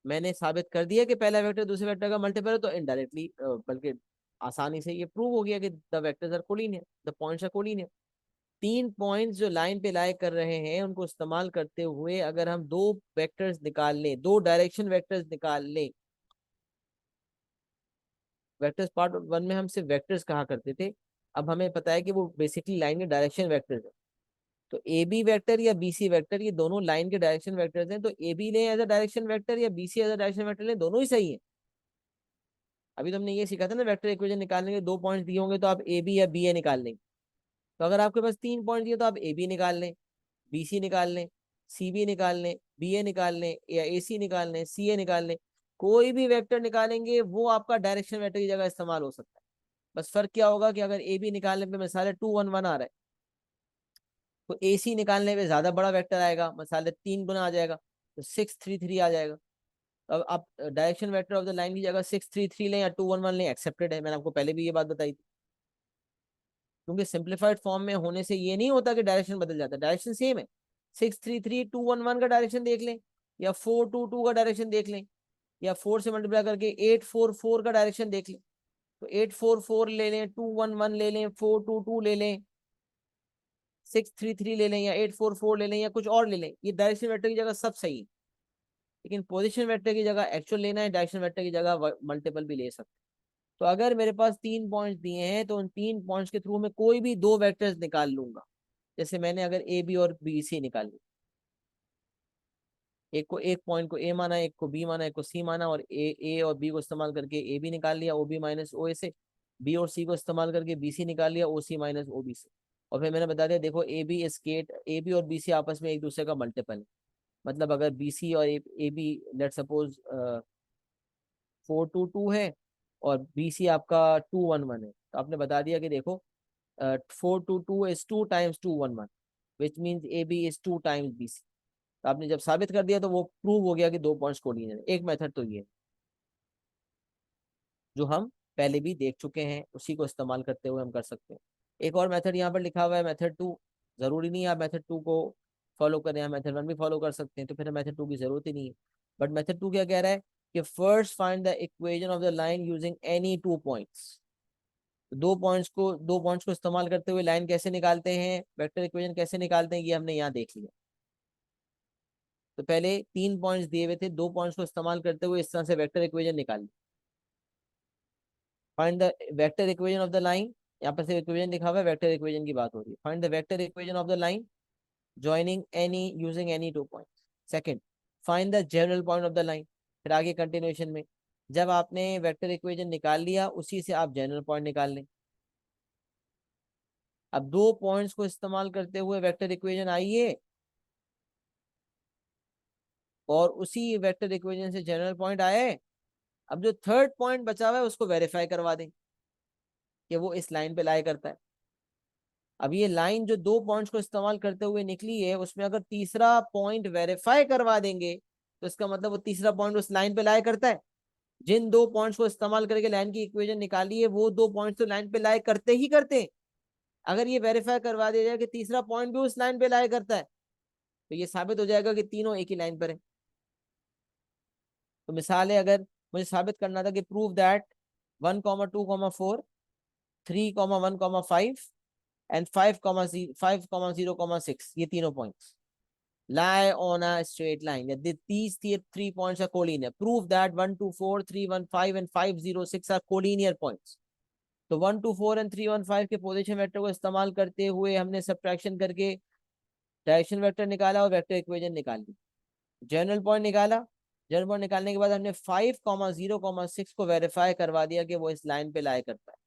मैंने साबित कर दिया कि पहला वेक्टर दूसरे वेक्टर का मल्टीपल है तो इनडायरेक्टली बल्कि आसानी से ये प्रूव हो गया कि the vectors are collinear, the points are collinear. 3 points जो लाइन पे लाई कर रहे हैं उनको इस्तेमाल करते हुए अगर हम दो वेक्टर्स निकाल लें, दो डायरेक्शन वेक्टर्स निकाल लें। वेक्टर्स पार्ट 1 में हम सिर्फ वेक्टर्स कहा करते थे, अब हमें पता है कि वो बेसिकली लाइन के डायरेक्शन वेक्टर्स है। तो ए बी वेक्टर या बी सी वेक्टर ये दोनों लाइन के डायरेक्शन वेक्टर्स हैं, तो ए बी लें एज अ डायरेक्शन वेक्टर या B C as a direction vector लें, दोनों ही सही है। अभी तो हमने ये सीखा था ना, वेक्टर इक्वेशन निकालने के 2 पॉइंट्स दिए होंगे तो आप ए बी या बी ए निकाल लेंगे। तो अगर आपके पास 3 पॉइंट दिए तो आप ए बी निकाल लें, बी सी निकाल लें, सी बी निकाल लें, बी ए निकाल लें, या ए सी निकाल लें, सी ए निकाल लें। कोई भी वेक्टर निकालेंगे वो आपका डायरेक्शन वेक्टर की जगह इस्तेमाल हो सकता है। बस फर्क क्या होगा कि अगर ए बी निकालने पे मिसाल 2 1 1 आ रहा है, तो ए सी निकालने पे ज्यादा बड़ा वेक्टर आएगा, मिसाल 3 गुना आ जाएगा, तो 6 3 3 आ जाएगा। तो अब आप direction vector of the line की जगह 6 3 3 लें या 2 1 1 लें, एक्सेप्टेड है। मैंने आपको पहले भी ये बात बताई थी। क्योंकि सिंप्लीफाइड फॉर्म में होने से ये नहीं होता कि डायरेक्शन बदल जाता है, डायरेक्शन सेम है। 6 3 3 2 1 1 का डायरेक्शन देख लें, या 4 2 2 का डायरेक्शन देख लें, या 4 से मल्टीप्लाई करके 8 4 4 का डायरेक्शन देख लें। तो 8 4 4 ले लें, 2 1 1 ले लें, 4 2 2 ले लें, 6 3 3 ले लें, या 8 4 4 ले लें, या कुछ और ले लें, ये डायरेक्शन वेक्टर की जगह सब सही है। लेकिन पोजिशन वेक्टर की जगह एक्चुअल लेना है, डायरेक्शन वेक्टर की जगह मल्टीपल भी ले सकते हैं। तो अगर मेरे पास 3 पॉइंट्स दिए हैं तो उन 3 पॉइंट्स के थ्रू मैं कोई भी दो वेक्टर्स निकाल लूंगा। जैसे मैंने अगर ए बी और बी सी निकाल ली, एक पॉइंट को ए माना, एक को बी माना, एक को सी माना, और ए और बी को इस्तेमाल करके ए बी निकाल लिया ओ बी माइनस ओ ए से, बी और सी को इस्तेमाल करके बी सी निकाल लिया ओ सी माइनस ओ बी से। और फिर मैंने बता दिया देखो ए बी और बी सी आपस में एक दूसरे का मल्टीपल है। मतलब अगर बी सी और ए बी लेट सपोज 4 2 2 है, और बी सी आपका 2 1 1 है, तो आपने बता दिया कि देखो 4 2 2 is 2 times 2 1 1, which means A B is 2 times B C. तो आपने जब साबित कर दिया तो वो प्रूव हो गया कि 2 पॉइंट्स कोलिनियर है। एक मेथड तो ये है जो हम पहले भी देख चुके हैं, उसी को इस्तेमाल करते हुए हम कर सकते हैं। एक और मेथड यहाँ पर लिखा हुआ है मेथड 2। जरूरी नहीं है आप मेथड 2 को फॉलो करें, आप मेथड 1 भी फॉलो कर सकते हैं, तो फिर मेथड 2 की जरूरत ही नहीं है। बट मेथड 2 क्या कह रहा है कि first find the equation of the line using any 2 points. दो पॉइंट्स को इस्तेमाल करते हुए लाइन कैसे निकालते हैं, वेक्टर इक्वेशन कैसे निकालते हैं, ये हमने यहाँ देख लिया। तो पहले 3 पॉइंट्स दिए हुए थे, 2 पॉइंट्स को इस्तेमाल करते हुए इस तरह से वेक्टर इक्वेशन निकाली। Find the vector equation of the line, यहाँ पर सिर्फ इक्वेशन लिखा हुआ है, वेक्टर इक्वेशन की बात हो रही है। Find the vector equation of the line joining any using any 2 points। Second, find the general point of the line. फिर आगे कंटिन्यूएशन में जब आपने वेक्टर इक्वेशन निकाल लिया उसी से आप जनरल पॉइंट निकाल लें। अब 2 पॉइंट्स को इस्तेमाल करते हुए वेक्टर इक्वेशन आई है, और उसी वेक्टर इक्वेशन से जनरल पॉइंट आया है। अब जो थर्ड पॉइंट बचा हुआ है उसको वेरीफाई करवा दें कि वो इस लाइन पे लाई करता है। अब ये लाइन जो 2 पॉइंट्स को इस्तेमाल करते हुए निकली है, उसमें अगर तीसरा पॉइंट वेरीफाई करवा देंगे तो इसका मतलब वो तीसरा पॉइंट उस लाइन पे लाई करता है। जिन 2 पॉइंट्स को इस्तेमाल करके लाइन की इक्वेशन निकाली है वो 2 पॉइंट्स तो लाइन पे लाई करते ही करते हैं। अगर ये वेरीफाई करवा दिया जाए कि तीसरा पॉइंट भी उस लाइन पे लाई करता है, तो ये साबित हो जाएगा कि तीनों एक ही लाइन पर है। तो मिसाल है, अगर मुझे साबित करना था कि प्रूव दैट 1,2,4, 3,1,5 एंड 5,0,6, ये तीनों points lie on a straight line. These three points are collinear. Prove that 1, 2, 4, 3, 1, 5 and 5, 0, 6 are collinear points. तो 1, 2, 4 एंड 3, 1, 5 के पोजीशन वेक्टर को इस्तेमाल करते हुए हमने सब्ट्रैक्शन करके डायरेक्शन वेक्टर निकाला और वेक्टर इक्वेशन निकाली, जनरल पॉइंट निकाला। जनरल पॉइंट निकालने के बाद हमने 5,0,6 को वेरीफाई करवा दिया कि वो इस लाइन पे लाई करता है।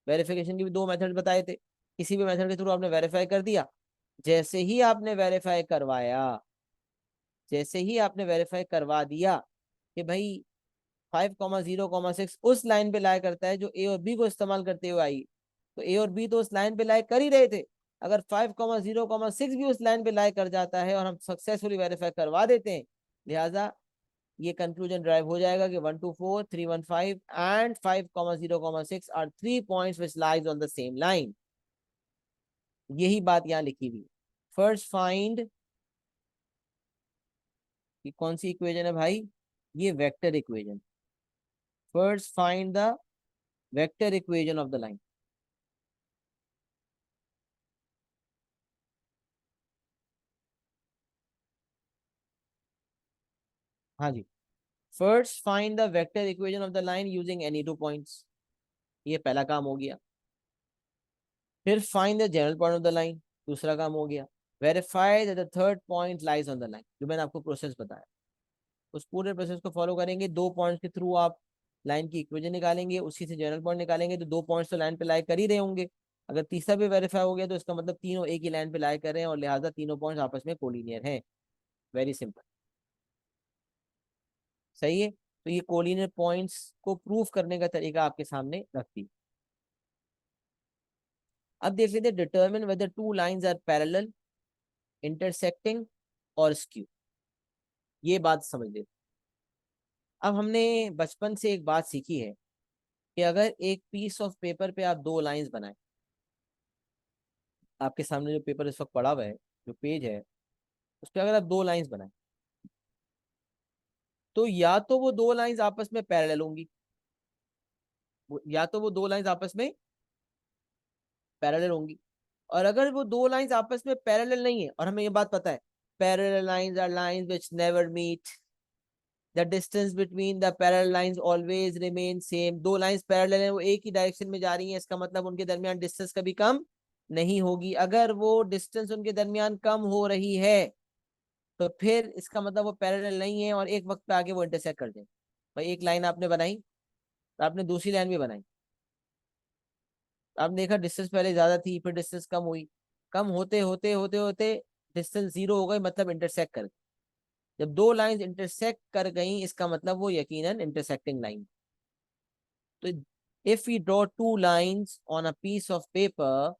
वेरिफिकेशन के भी दो मेथड बताए थे, किसी भी मेथड के थ्रू आपने वेरीफाई कर दिया। जैसे ही आपने वेरीफाई करवाया, जैसे ही आपने वेरीफाई करवा दिया कि भाई 5,0,6 उस लाइन पे लाई करता है जो ए और बी को इस्तेमाल करते हुए आई, तो ए और बी तो उस लाइन पे लाई कर ही रहे थे। अगर 5,0,6 भी उस लाइन पे लाई कर जाता है और हम सक्सेसफुली वेरीफाई करवा देते हैं, लिहाजा ये कंक्लूजन ड्राइव हो जाएगा कि 1, 2, 4, 3, 1, 5 and 5,0,6 are 3 points which lies on the same line. यही बात यहाँ लिखी हुई। फर्स्ट फाइंड, ये कौन सी इक्वेशन है भाई, ये vector equation. First find the vector equation of the line. हाँ जी, first find the vector equation of the line using any two points, ये पहला काम हो गया। फिर find the general point of the line, दूसरा काम हो गया। Verify that the third point lies on the line, जो मैंने आपको प्रोसेस बताया, उस पूरे प्रोसेस को फॉलो करेंगे। दो पॉइंट्स के थ्रू आप लाइन की इक्वेशन निकालेंगे, उसी से जनरल पॉइंट निकालेंगे, तो दो पॉइंट्स तो लाइन पे लाई कर ही रहे होंगे। अगर तीसरा भी वेरीफाई हो गया तो इसका मतलब तीनों एक ही लाइन पे लाई कर रहे हैं और लिहाजा तीनों पॉइंट्स आपस में कोलिनियर हैं। वेरी सिंपल, सही है। तो ये कोलिनियर पॉइंट्स को प्रूफ करने का तरीका आपके सामने रखती। अब देख लेते हैं, determine whether two lines are parallel, intersecting और स्क्यू। ये बात समझ लेते। अब हमने बचपन से एक बात सीखी है कि अगर एक पीस ऑफ पेपर पे आप दो लाइंस बनाएं, आपके सामने जो पेपर इस वक्त पड़ा हुआ है, जो पेज है, उस पर अगर आप दो लाइंस बनाएं, तो या तो वो दो लाइंस आपस में पैरेलल होंगी, या तो वो दो लाइंस आपस में पैरेलल होंगी। और अगर वो दो लाइंस आपस में पैरेलल नहीं है, और हमें ये बात पता है, parallel lines are lines which never meet, the distance between the parallel lines always remain same. दो लाइंस पैरेलल हैं, वो एक ही डायरेक्शन में जा रही हैं, इसका मतलब उनके दरमियान डिस्टेंस कभी कम नहीं होगी। अगर वो डिस्टेंस उनके दरमियान कम हो रही है तो फिर इसका मतलब वो पैरेलल नहीं है और एक वक्त पे आके वो इंटरसेक्ट कर जाए। भाई एक लाइन आपने बनाई, तो आपने दूसरी लाइन भी बनाई, आपने देखा डिस्टेंस पहले ज्यादा थी, फिर डिस्टेंस कम हुई, कम होते होते होते होते डिस्टेंस जीरो हो गई, मतलब इंटरसेक्ट कर गई। जब दो लाइंस इंटरसेक्ट कर गई, इसका मतलब वो यकीनन इंटरसेक्टिंग लाइन। तो if we draw two lines on a piece of paper,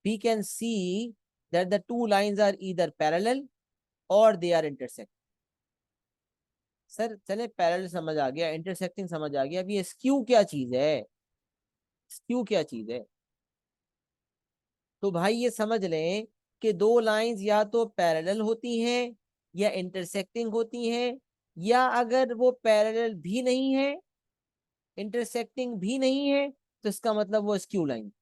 we can see that the two lines are either parallel or they are intersect। Sir चले पैरेलल समझ आ गया, इंटरसेक्टिंग समझ आ गया, अब ये स्क्यू क्या चीज है, स्क्यू क्या चीज है। तो भाई ये समझ लें कि दो लाइंस या तो पैरेलल होती हैं या इंटरसेक्टिंग होती हैं, या अगर वो पैरेलल भी नहीं है, इंटरसेक्टिंग भी नहीं है, तो इसका मतलब वो स्क्यू लाइन।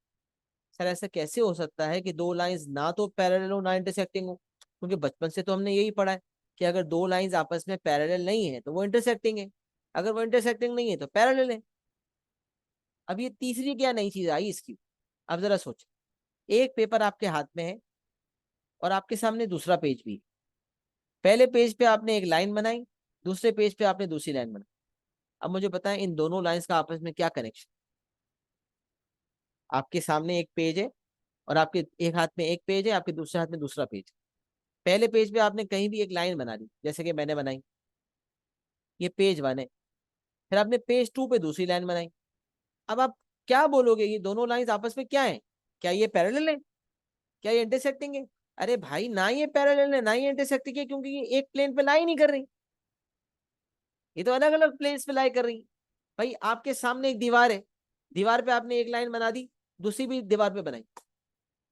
सर ऐसा कैसे हो सकता है कि दो लाइंस ना तो पैरेलल हो ना इंटरसेक्टिंग हो, क्योंकि बचपन से तो हमने यही पढ़ा है कि अगर दो लाइंस आपस में पैरेलल नहीं है तो वो इंटरसेक्टिंग है, अगर वो इंटरसेक्टिंग नहीं है तो पैरेलल है। अब ये तीसरी क्या नई चीज आई इसकी, अब जरा सोच। एक पेपर आपके हाथ में है और आपके सामने दूसरा पेज भी। पहले पेज पे आपने एक लाइन बनाई, दूसरे पेज पे आपने दूसरी लाइन बनाई। अब मुझे बताएं इन दोनों लाइंस का आपस में क्या कनेक्शन। आपके सामने एक पेज है और आपके एक हाथ में एक पेज है, आपके दूसरे हाथ में दूसरा पेज। पहले पेज पे आपने कहीं भी एक लाइन बना दी, जैसे कि मैंने बनाई, ये पेज वन है। फिर आपने पेज टू पे दूसरी लाइन बनाई। अब आप क्या बोलोगे, ये दोनों लाइंस आपस में क्या है, क्या ये पैरेलल है, क्या ये इंटरसेक्टिंग है। अरे भाई ना ये पैरेलल है ना ये इंटरसेक्टिंग है, क्योंकि ये एक प्लेन पे लाई नहीं कर रही, ये तो अलग अलग प्लेन्स पे लाई कर रही। भाई आपके सामने एक दीवार है, दीवार पे आपने एक लाइन बना दी, दूसरी भी दीवार पे बनाई, तो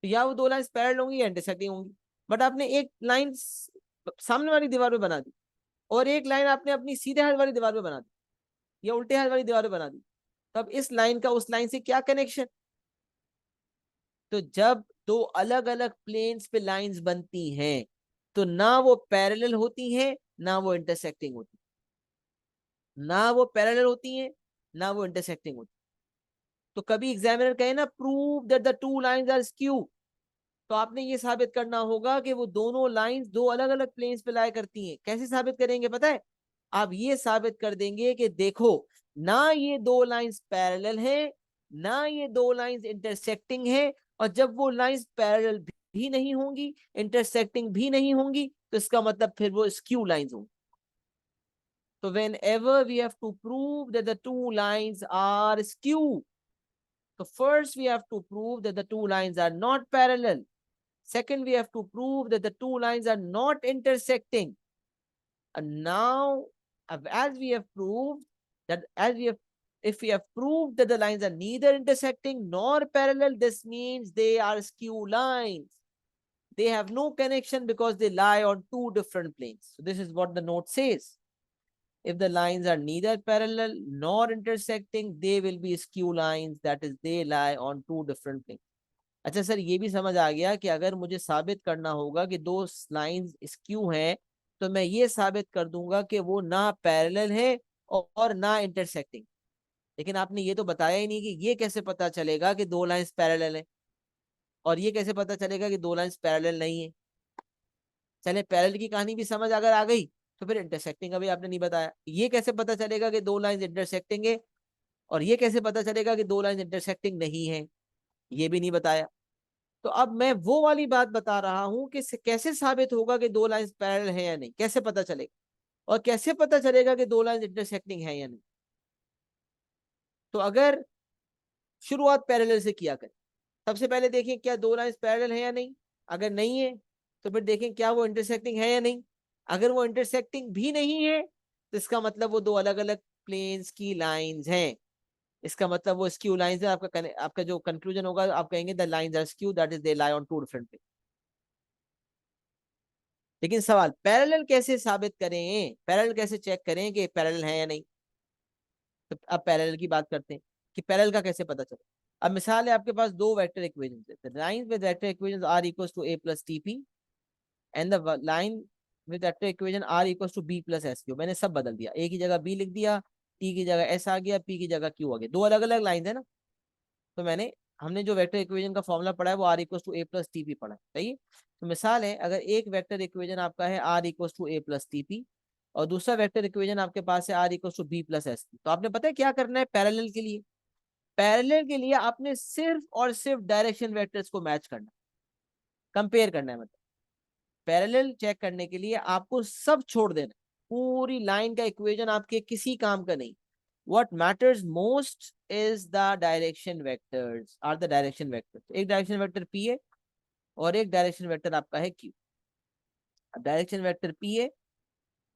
या वो दो लाइन पैरेलल होंगी या इंटरसेक्टिंग होंगी। बट आपने एक लाइन सामने वाली दीवार पे बना दी और एक लाइन आपने अपनी सीधे हाथ वाली दीवार पे बना दी, या उल्टे हाथ वाली दीवार बना दी। तब इस लाइन का उस लाइन से क्या कनेक्शन? तो जब दो अलग अलग प्लेन्स पे लाइंस बनती हैं तो ना वो पैरेलल होती हैं ना वो इंटरसेक्टिंग होती, ना वो पैरेलल होती हैं ना वो इंटरसेक्टिंग होती। तो कभी एग्जामिनर कहे ना prove that the two lines are skew, तो आपने ये साबित करना होगा कि वो दोनों लाइंस दो अलग अलग प्लेन्स पे लाई करती हैं। कैसे साबित करेंगे पता है? आप ये साबित कर देंगे कि देखो, ना ये दो लाइंस पैरेलल हैं ना ये दो लाइंस इंटरसेक्टिंग हैं, और जब वो लाइंस पैरेलल भी नहीं होंगी इंटरसेक्टिंग भी नहीं होंगी तो इसका मतलब फिर वो स्क्यू लाइंस होंगी। तो whenever we have to prove that the two lines are skew, so first we have to prove that the two lines are not parallel. Second, we have to prove that the two lines are not intersecting. And now, as we have proved that, if we have proved that the lines are neither intersecting nor parallel, this means they are skew lines. They have no connection because they lie on two different planes. So this is what the note says. If the lines are neither parallel nor intersecting, they will be skew lines. That is, they lie on two different planes. अच्छा sir, ये भी समझ आ गया कि अगर मुझे साबित करना होगा कि दो लाइंस स्क्यू हैं तो मैं ये साबित कर दूंगा कि वो ना पैरेलल है और ना इंटरसेक्टिंग। लेकिन आपने ये तो बताया ही नहीं कि ये कैसे पता चलेगा कि दो लाइंस पैरेलल है, और ये कैसे पता चलेगा कि दो लाइंस पैरेलल नहीं है। चले पैरेलल की कहानी भी समझ अगर आ गई, तो फिर इंटरसेक्टिंग अभी आपने नहीं बताया। ये कैसे पता चलेगा कि दो लाइंस इंटरसेक्टिंग है, और ये कैसे पता चलेगा कि दो लाइंस इंटरसेक्टिंग नहीं है, ये भी नहीं बताया। तो अब मैं वो वाली बात बता रहा हूं कि कैसे साबित होगा कि दो लाइंस पैरेलल है या नहीं, कैसे पता चलेगा, और कैसे पता चलेगा कि दो लाइंस इंटरसेक्टिंग है या नहीं। तो अगर शुरुआत पैरेलल से किया करें, सबसे पहले देखें क्या दो लाइंस पैरेलल है या नहीं। अगर नहीं है तो फिर देखें क्या वो इंटरसेक्टिंग है या नहीं। अगर वो इंटरसेक्टिंग भी नहीं है तो इसका मतलब वो दो अलग अलग प्लेन्स की लाइंस हैं। इसका मतलब वो स्क्यू लाइंस है। आपका जो कंक्लूजन होगा, आप कहेंगे the lines are skew, that is they lie on two different. लेकिन सवाल पैरेलल कैसे साबित करें, पैरेलल कैसे चेक करें कि पैरेलल है या नहीं। तो अब पैरेलल की बात करते हैं कि पैरेलल का कैसे पता चले। अब मिसाल है, आपके पास दो वेक्टर इक्वेशंस है। The line with vector equations are equals to a plus TP and the line with vector equation R equals to b plus S Q. मैंने सब बदल दिया, a की जगह b लिख दिया, t की जगह s आ गया, p की जगह q आ गया। दो अलग अलग लाइन है ना। तो हमने जो वेक्टर इक्वेशन का फॉर्मूला पढ़ा है वो R equals to a plus TP पढ़ा है, सही है। तो मिसाल है, अगर एक वेक्टर इक्वेशन आपका है R equals to a plus TP और दूसरा वेक्टर इक्वेशन आपके पास है R equals to b plus S, तो आपने पता है क्या करना है पैरेलल के लिए। पैरेलल के लिए आपने सिर्फ और सिर्फ डायरेक्शन वेक्टर्स को मैच करना, कंपेयर करना है। मतलब पैरेलल चेक करने के लिए आपको सब छोड़ देना, पूरी लाइन का इक्वेशन आपके किसी काम का नहीं। What matters most is the direction vectors, are the direction vectors। एक डायरेक्शन वेक्टर P है और एक डायरेक्शन वेक्टर आपका है Q। अब डायरेक्शन वेक्टर P है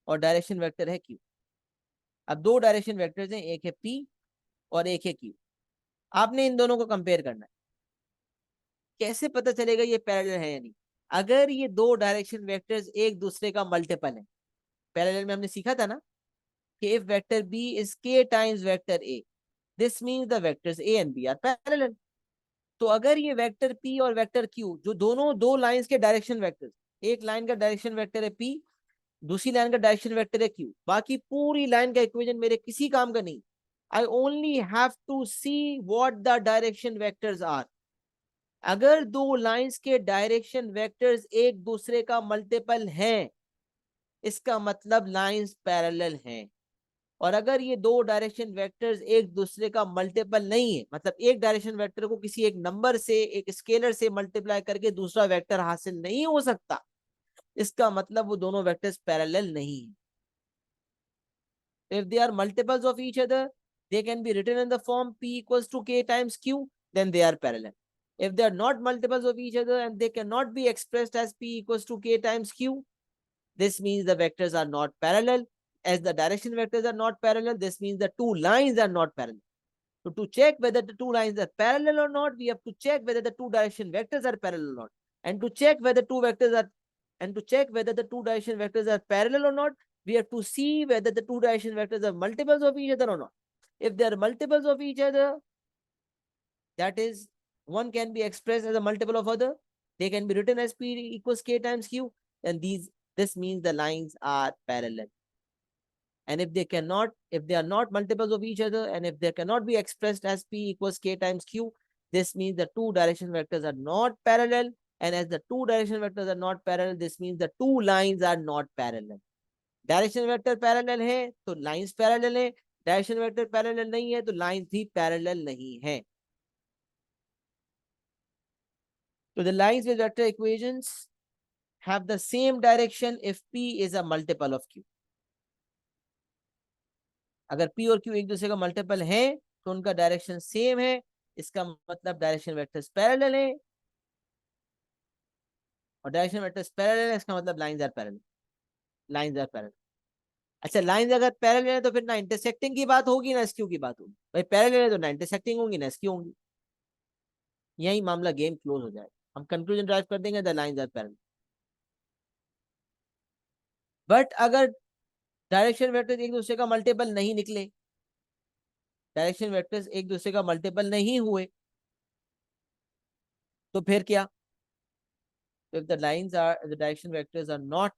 और डायरेक्शन वेक्टर है Q। अब दो डायरेक्शन वेक्टर्स हैं, एक है P और एक है Q। आपने इन दोनों को कंपेयर करना है। कैसे पता चलेगा ये पैरेलल है या नहीं? अगर ये दो डायरेक्शन वेक्टर्स एक दूसरे का मल्टीपल है, पैरेलल में हमने सीखा था ना कि if vector B is k times vector A, this means the vectors A and B are parallel। तो अगर ये वेक्टर P और वेक्टर Q जो दोनों दो लाइंस के डायरेक्शन वेक्टर, एक लाइन का डायरेक्शन वेक्टर है P, दूसरी लाइन का डायरेक्शन वेक्टर है Q, बाकी पूरी लाइन का इक्वेशन मेरे किसी काम का नहीं। I only have to see what the direction vectors are. अगर दो लाइंस के डायरेक्शन वेक्टर्स एक दूसरे का मल्टीपल हैं इसका मतलब लाइंस पैरेलल हैं। और अगर ये दो डायरेक्शन वेक्टर्स एक दूसरे का मल्टीपल नहीं है, मतलब एक डायरेक्शन वेक्टर को किसी एक नंबर से, एक स्केलर से मल्टीप्लाई करके दूसरा वेक्टर हासिल नहीं हो सकता, इसका मतलब वो दोनों वेक्टर्स पैरेलल नहीं है। If they are multiples of each other, they can be written in the form P equals to K times Q, then they are parallel. If they are not multiples of each other and they cannot be expressed as P equals to K times Q, this means the vectors are not parallel. As the direction vectors are not parallel, this means the two lines are not parallel. So to check whether the two lines are parallel or not, we have to check whether the two direction vectors are parallel or not. And to check whether the two direction vectors are parallel or not, We have to see whether the two direction vectors are multiples of each other or not. If they are multiples of each other, that is, one can be expressed as a multiple of other. They can be written as P equals K times Q. And this means the lines are parallel. And if they are not multiples of each other, and if they cannot be expressed as P equals K times Q, this means the two direction vectors are not parallel. And as the two direction vectors are not parallel, this means the two lines are not parallel. Direction vector parallel है तो lines parallel है, direction vector parallel नहीं है तो lines भी parallel नहीं है. So the lines with vector equations have the same direction if P is a multiple of Q. अगर P और Q एक दूसरे का मल्टीपल है तो उनका डायरेक्शन सेम है, इसका मतलब डायरेक्शन वेक्टर्स पैरेलल है. और डायरेक्शन वेक्टर्स पैरेलल है, इसका मतलब lines are parallel. Lines are parallel. अच्छा, लाइंस अगर पैरेलल है तो फिर ना इंटरसेक्टिंग की बात होगी ना स्क्यू की बात होगी. भाई पैरेलल है तो ना इंटरसेक्टिंग होंगी ना स्क्यू होंगी. यही मामला, गेम क्लोज हो जाएगा. हम कंक्लूजन ड्राइव कर देंगे, the lines are parallel. But अगर डायरेक्शन वेक्टर्स एक दूसरे का मल्टीपल नहीं निकले, डायरेक्शन वेक्टर्स एक दूसरे का मल्टीपल नहीं हुए, तो फिर क्या? if the lines are the direction vectors are not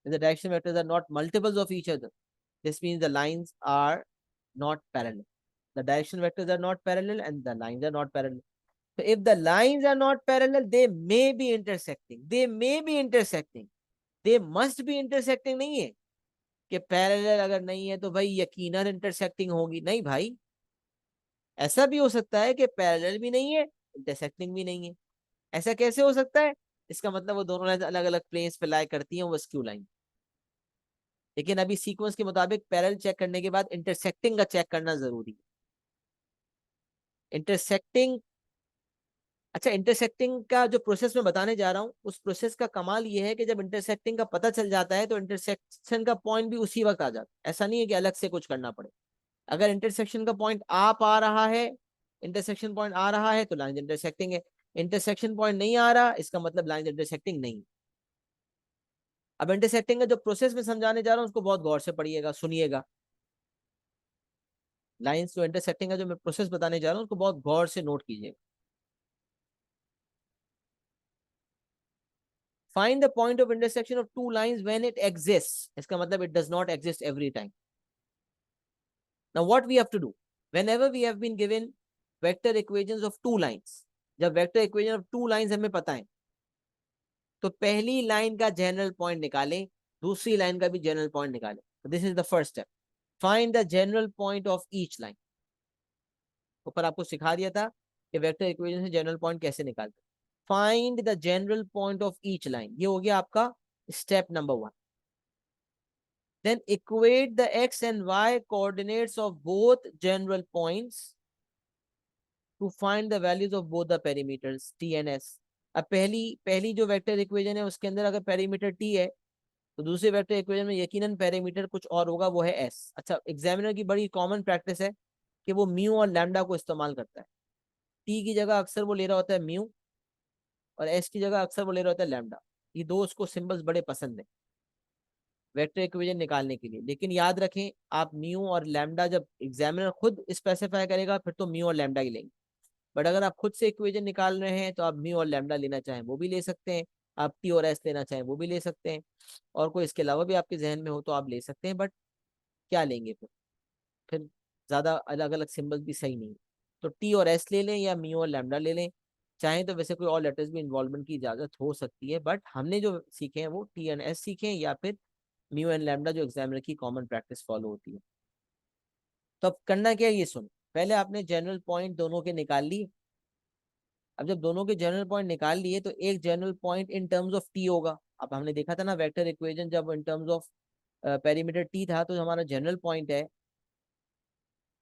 if the direction vectors are not multiples of each other, this means the lines are not parallel. The direction vectors are not parallel and the lines are not parallel. So if the lines are not parallel, they may be intersecting. They may be intersecting. They must be intersecting नहीं है कि parallel अगर नहीं है तो भाई यकीनन intersecting होगी. नहीं भाई, ऐसा भी हो सकता है कि पैरेलल भी नहीं है, इंटरसेक्टिंग भी नहीं है. ऐसा कैसे हो सकता है? इसका मतलब वो दोनों लाइन अलग अलग प्लेन्स पे लाई करती हैं, वो स्क्यू लाइन. लेकिन अभी सीक्वेंस के मुताबिक पैरेलल चेक करने के बाद इंटरसेक्टिंग का चेक करना जरूरी है. इंटरसेक्टिंग, अच्छा, इंटरसेक्टिंग का जो प्रोसेस मैं बताने जा रहा हूँ, उस प्रोसेस का कमाल ये है कि जब इंटरसेक्टिंग का पता चल जाता है तो इंटरसेक्शन का पॉइंट भी उसी वक्त आ जाता है. ऐसा नहीं है कि अलग से कुछ करना पड़े. अगर इंटरसेक्शन का पॉइंट आ रहा है, इंटरसेक्शन पॉइंट आ रहा है तो लाइन इंटरसेक्टिंग है. इंटरसेक्शन पॉइंट नहीं आ रहा, इसका मतलब लाइन इंटरसेक्टिंग नहीं. अब इंटरसेक्टिंग का जो प्रोसेस में समझाने जा रहा हूँ उसको बहुत गौर से पढ़िएगा, सुनिएगा. लाइंस जो इंटरसेक्टिंग का जो मैं प्रोसेस बताने जा रहा हूँ उसको बहुत गौर से नोट कीजिएगा. Find the point of intersection of two lines when it exists. इसका मतलब it does not exist every time. Now what we have to do? Whenever we have been given vector equations of two lines, जब vector equation of two lines हमें पता है, तो पहली line का general point निकालें, दूसरी लाइन का भी जनरल पॉइंट निकालें. This is the first step. Find the general point of each line. ऊपर आपको सिखा दिया था कि वेक्टर इक्वेशन से जनरल पॉइंट कैसे निकालते. Find the general point of each line, ये हो गया आपका step number 1. Then equate the x and y coordinates of both general points to find the values of both the perimeters t and s. अब पहली जो vector equation है उसके अंदर अगर पेरीमीटर t है तो दूसरे वेक्टर इक्वेशन में यकीनन पेरीमीटर कुछ और होगा, वो है s. अच्छा, एग्जामिनर की बड़ी कॉमन प्रैक्टिस है कि वो म्यू और लैम्डा को इस्तेमाल करता है. t की जगह अक्सर वो ले रहा होता है म्यू और s की जगह अक्सर वो ले रहा होता है लैम्डा. ये दो उसको सिंबल्स बड़े पसंद है वेक्टर इक्वेशन निकालने के लिए. लेकिन याद रखें, आप म्यू और लैम्डा जब एग्जामिनर खुद स्पेसिफाई करेगा फिर तो म्यू और लैम्डा ही लेंगे. बट अगर आप खुद से इक्वेशन निकाल रहे हैं तो आप म्यू और लैम्डा लेना चाहें वो भी ले सकते हैं, आप टी और एस लेना चाहें वो भी ले सकते हैं, और कोई इसके अलावा भी आपके जहन में हो तो आप ले सकते हैं. बट क्या लेंगे फिर ज्यादा अलग अलग सिंबल भी सही नहीं. तो टी और एस ले लें या म्यू और लैम्डा ले लें. चाहें तो वैसे कोई और लेटर्स भी इन्वॉल्वमेंट की इजाजत हो सकती है, बट हमने जो सीखे हैं वो टी एंड एस सीखे हैं या फिर म्यू एंड लैम्डा जो एग्जामिनर की कॉमन प्रैक्टिस फॉलो होती है. तो अब करना क्या है ये सुन. पहले आपने जनरल पॉइंट दोनों के निकाल लिए. अब जब दोनों के जनरल पॉइंट निकाल लिए तो एक general point in terms of T होगा. अब हमने देखा था ना वेक्टर इक्वेशन जब इन टर्म्स ऑफ पेरीमीटर टी था तो हमारा जनरल पॉइंट है